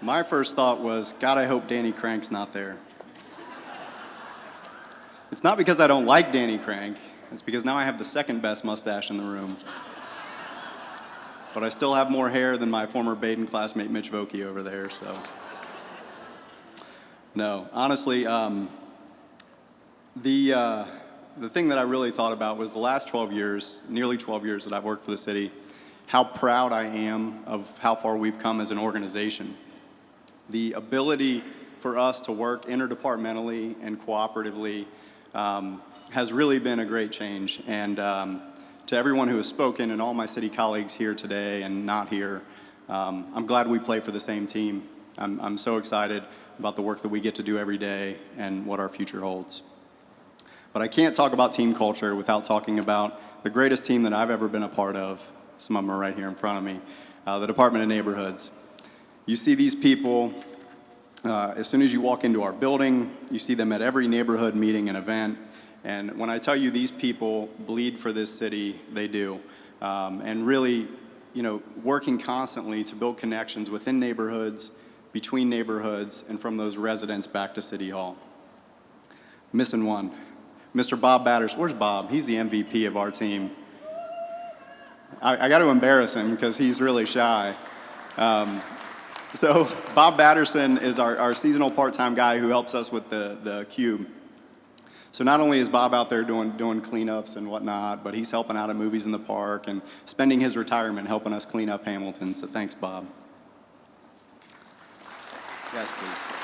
my first thought was, God, I hope Danny Crank's not there. It's not because I don't like Danny Crank, it's because now I have the second best mustache in the room. But I still have more hair than my former Baden classmate Mitch Vokey over there, so. No, honestly, the thing that I really thought about was the last 12 years, nearly 12 years that I've worked for the city, how proud I am of how far we've come as an organization. The ability for us to work interdepartmentally and cooperatively has really been a great change. And to everyone who has spoken and all my city colleagues here today and not here, I'm glad we play for the same team. I'm so excited about the work that we get to do every day and what our future holds. But I can't talk about team culture without talking about the greatest team that I've ever been a part of. Some of them are right here in front of me, the Department of Neighborhoods. You see these people as soon as you walk into our building. You see them at every neighborhood meeting and event. And when I tell you these people bleed for this city, they do. And really, working constantly to build connections within neighborhoods, between neighborhoods, and from those residents back to City Hall. Missing one. Mr. Bob Batters. Where's Bob? He's the MVP of our team. I got to embarrass him because he's really shy. So Bob Batterson is our seasonal part-time guy who helps us with the cube. So not only is Bob out there doing cleanups and whatnot, but he's helping out at Movies in the Park and spending his retirement helping us clean up Hamilton. So thanks, Bob. Yes, please.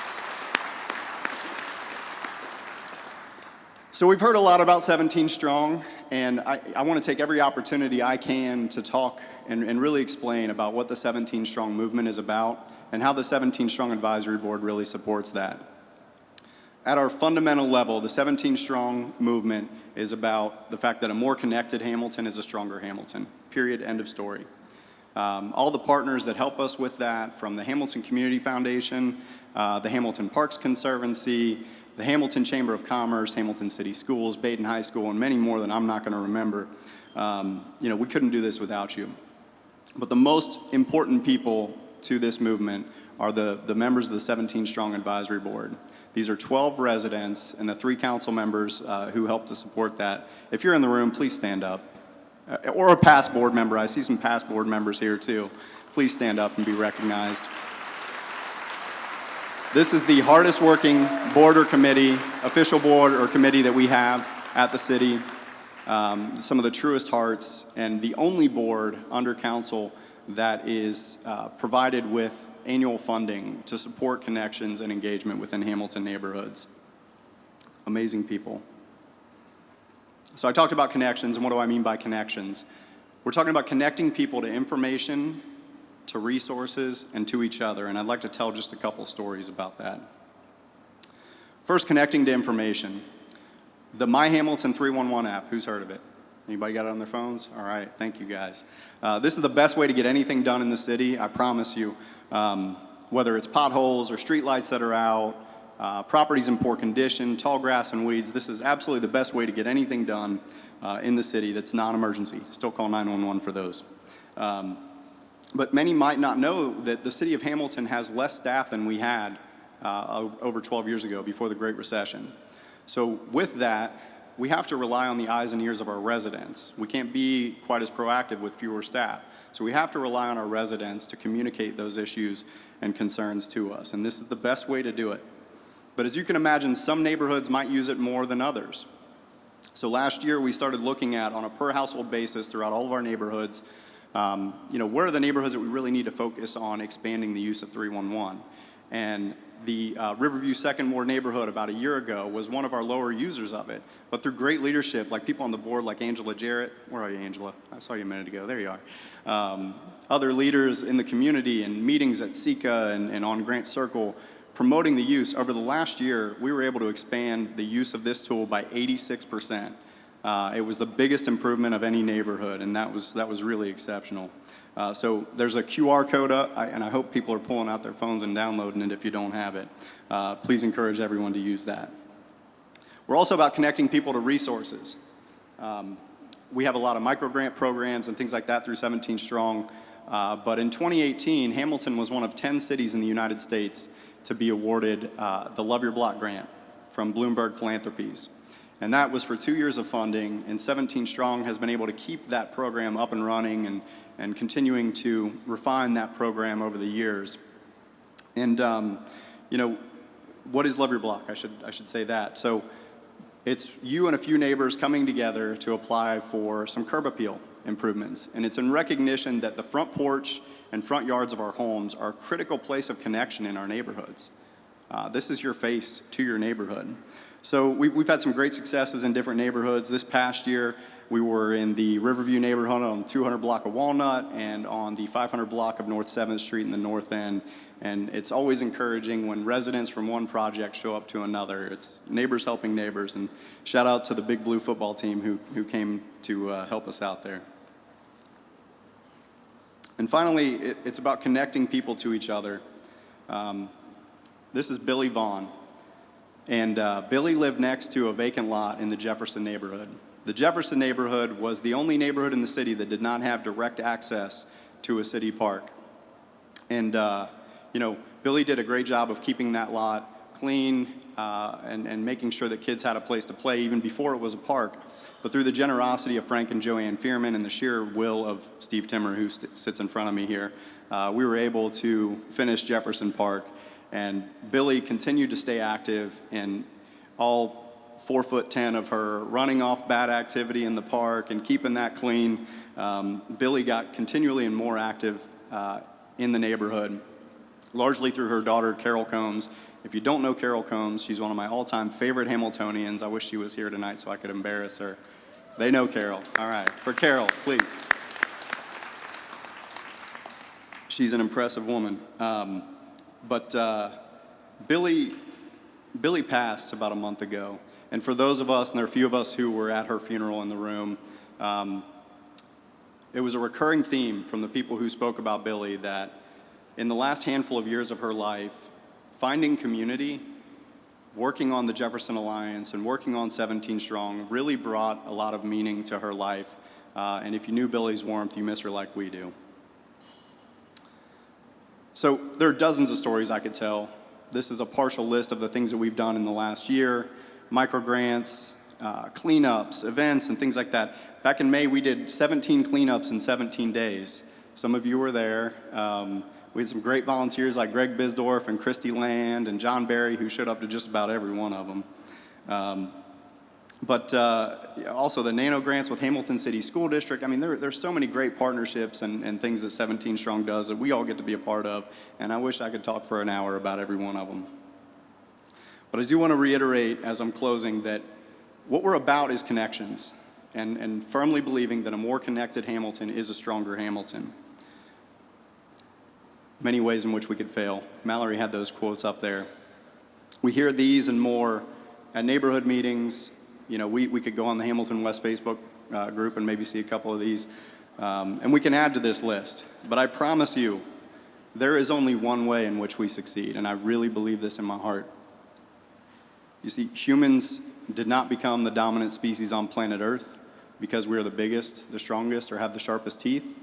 So we've heard a lot about 17 Strong, and I want to take every opportunity I can to talk and really explain about what the 17 Strong movement is about and how the 17 Strong Advisory Board really supports that. At our fundamental level, the 17 Strong movement is about the fact that a more connected Hamilton is a stronger Hamilton, period, end of story. All the partners that help us with that, from the Hamilton Community Foundation, the Hamilton Parks Conservancy, the Hamilton Chamber of Commerce, Hamilton City Schools, Baden High School, and many more that I'm not going to remember. We couldn't do this without you. But the most important people to this movement are the members of the 17 Strong Advisory Board. These are 12 residents and the 3 council members who help to support that. If you're in the room, please stand up. Or a past board member. I see some past board members here too. Please stand up and be recognized. This is the hardest working board or committee, official board or committee that we have at the city. Some of the truest hearts, and the only board under council that is provided with annual funding to support connections and engagement within Hamilton neighborhoods. Amazing people. So I talked about connections, and what do I mean by connections? We're talking about connecting people to information, to resources, and to each other, and I'd like to tell just a couple stories about that. First, connecting to information. The My Hamilton 311 app, who's heard of it? Anybody got it on their phones? All right, thank you guys. This is the best way to get anything done in the city, I promise you. Whether it's potholes or streetlights that are out, properties in poor condition, tall grass and weeds, this is absolutely the best way to get anything done in the city that's non-emergency. Still call 911 for those. But many might not know that the city of Hamilton has less staff than we had over 12 years ago, before the Great Recession. So with that, we have to rely on the eyes and ears of our residents. We can't be quite as proactive with fewer staff. So we have to rely on our residents to communicate those issues and concerns to us, and this is the best way to do it. But as you can imagine, some neighborhoods might use it more than others. So last year, we started looking at, on a per household basis throughout all of our neighborhoods, where are the neighborhoods that we really need to focus on expanding the use of 311? And the Riverview Second Ward neighborhood about a year ago was one of our lower users of it. But through great leadership, like people on the board like Angela Jarrett, where are you, Angela? I saw you a minute ago, there you are. Other leaders in the community and meetings at SECA and on Grant Circle promoting the use. Over the last year, we were able to expand the use of this tool by 86%. It was the biggest improvement of any neighborhood, and that was really exceptional. So there's a QR code and I hope people are pulling out their phones and downloading it if you don't have it. Please encourage everyone to use that. We're also about connecting people to resources. We have a lot of microgrant programs and things like that through 17 Strong, but in 2018, Hamilton was one of 10 cities in the United States to be awarded the Love Your Block grant from Bloomberg Philanthropies. And that was for 2 years of funding, and 17 Strong has been able to keep that program up and running and continuing to refine that program over the years. And, what is Love Your Block? I should say that. So it's you and a few neighbors coming together to apply for some curb appeal improvements. And it's in recognition that the front porch and front yards of our homes are a critical place of connection in our neighborhoods. This is your face to your neighborhood. So we've had some great successes in different neighborhoods. This past year, we were in the Riverview neighborhood on the 200 block of Walnut and on the 500 block of North 7th Street in the North End. And it's always encouraging when residents from one project show up to another. It's neighbors helping neighbors. And shout out to the Big Blue football team who came to help us out there. And finally, it's about connecting people to each other. This is Billy Vaughn. And Billy lived next to a vacant lot in the Jefferson neighborhood. The Jefferson neighborhood was the only neighborhood in the city that did not have direct access to a city park. And, Billy did a great job of keeping that lot clean and making sure that kids had a place to play even before it was a park. But through the generosity of Frank and Joanne Fearman and the sheer will of Steve Timmer, who sits in front of me here, we were able to finish Jefferson Park. And Billy continued to stay active in all 4'10" of her running off bad activity in the park and keeping that clean. Billy got continually and more active in the neighborhood, largely through her daughter, Carol Combs. If you don't know Carol Combs, she's one of my all-time favorite Hamiltonians. I wish she was here tonight so I could embarrass her. They know Carol. All right, for Carol, please. She's an impressive woman. But Billy passed about a month ago. And for those of us, and there are a few of us who were at her funeral in the room, it was a recurring theme from the people who spoke about Billy that in the last handful of years of her life, finding community, working on the Jefferson Alliance, and working on 17 Strong really brought a lot of meaning to her life. And if you knew Billy's warmth, you miss her like we do. So there are dozens of stories I could tell. This is a partial list of the things that we've done in the last year: microgrants, cleanups, events, and things like that. Back in May, we did 17 cleanups in 17 days. Some of you were there. We had some great volunteers like Greg Bisdorf and Christy Land and John Barry, who showed up to just about every one of them. But also the nano grants with Hamilton City School District. I mean, there's so many great partnerships and things that 17 Strong does that we all get to be a part of, and I wish I could talk for an hour about every one of them. But I do want to reiterate as I'm closing that what we're about is connections, and firmly believing that a more connected Hamilton is a stronger Hamilton. Many ways in which we could fail. Mallory had those quotes up there. We hear these and more at neighborhood meetings. We could go on the Hamilton West Facebook group and maybe see a couple of these. And we can add to this list. But I promise you, there is only one way in which we succeed, and I really believe this in my heart. You see, humans did not become the dominant species on planet Earth because we are the biggest, the strongest, or have the sharpest teeth.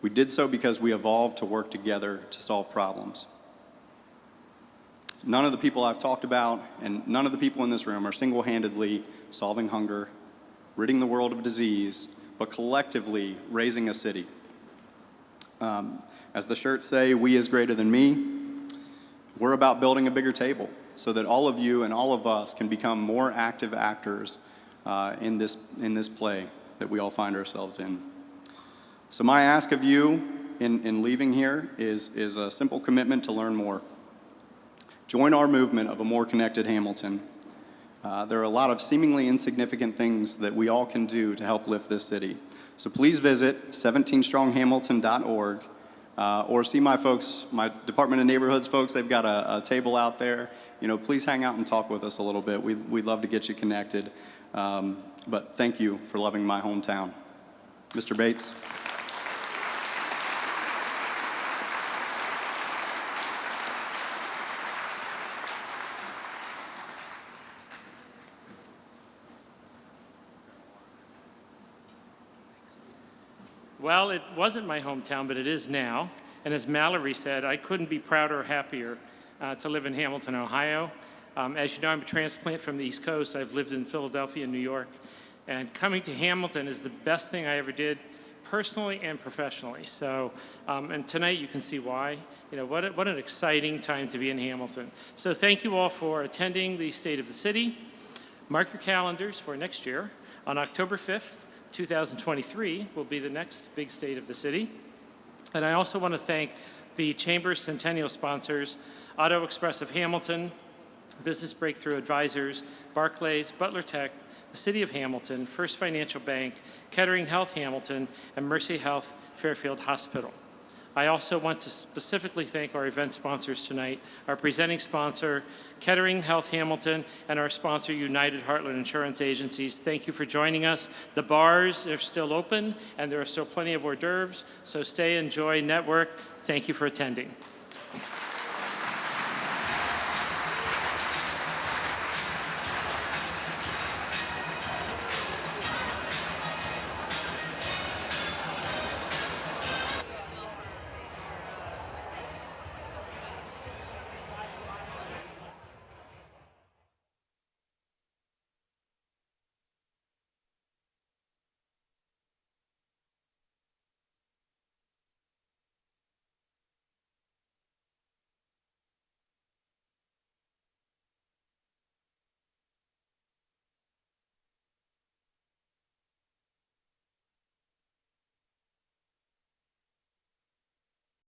We did so because we evolved to work together to solve problems. None of the people I've talked about and none of the people in this room are single-handedly solving hunger, ridding the world of disease, but collectively raising a city. As the shirts say, we is greater than me. We're about building a bigger table so that all of you and all of us can become more active actors in this play that we all find ourselves in. So my ask of you in leaving here is a simple commitment to learn more. Join our movement of a more connected Hamilton. There are a lot of seemingly insignificant things that we all can do to help lift this city. So please visit 17stronghamilton.org or see my folks, my Department of Neighborhoods folks. They've got a table out there. Please hang out and talk with us a little bit. We'd love to get you connected. But thank you for loving my hometown. Mr. Bates. Well, it wasn't my hometown, but it is now. And as Mallory said, I couldn't be prouder or happier to live in Hamilton, Ohio. As you know, I'm a transplant from the East Coast. I've lived in Philadelphia and New York. And coming to Hamilton is the best thing I ever did, personally and professionally. So, and tonight you can see why. What an exciting time to be in Hamilton. So thank you all for attending the State of the City. Mark your calendars for next year. On October 5th, 2023 will be the next big State of the City. And I also want to thank the Chamber's Centennial sponsors, Auto Express of Hamilton, Business Breakthrough Advisors, Barclays, Butler Tech, the City of Hamilton, First Financial Bank, Kettering Health Hamilton, and Mercy Health Fairfield Hospital. I also want to specifically thank our event sponsors tonight, our presenting sponsor, Kettering Health Hamilton, and our sponsor, United Heartland Insurance Agencies. Thank you for joining us. The bars are still open, and there are still plenty of hors d'oeuvres, so stay, enjoy, network. Thank you for attending.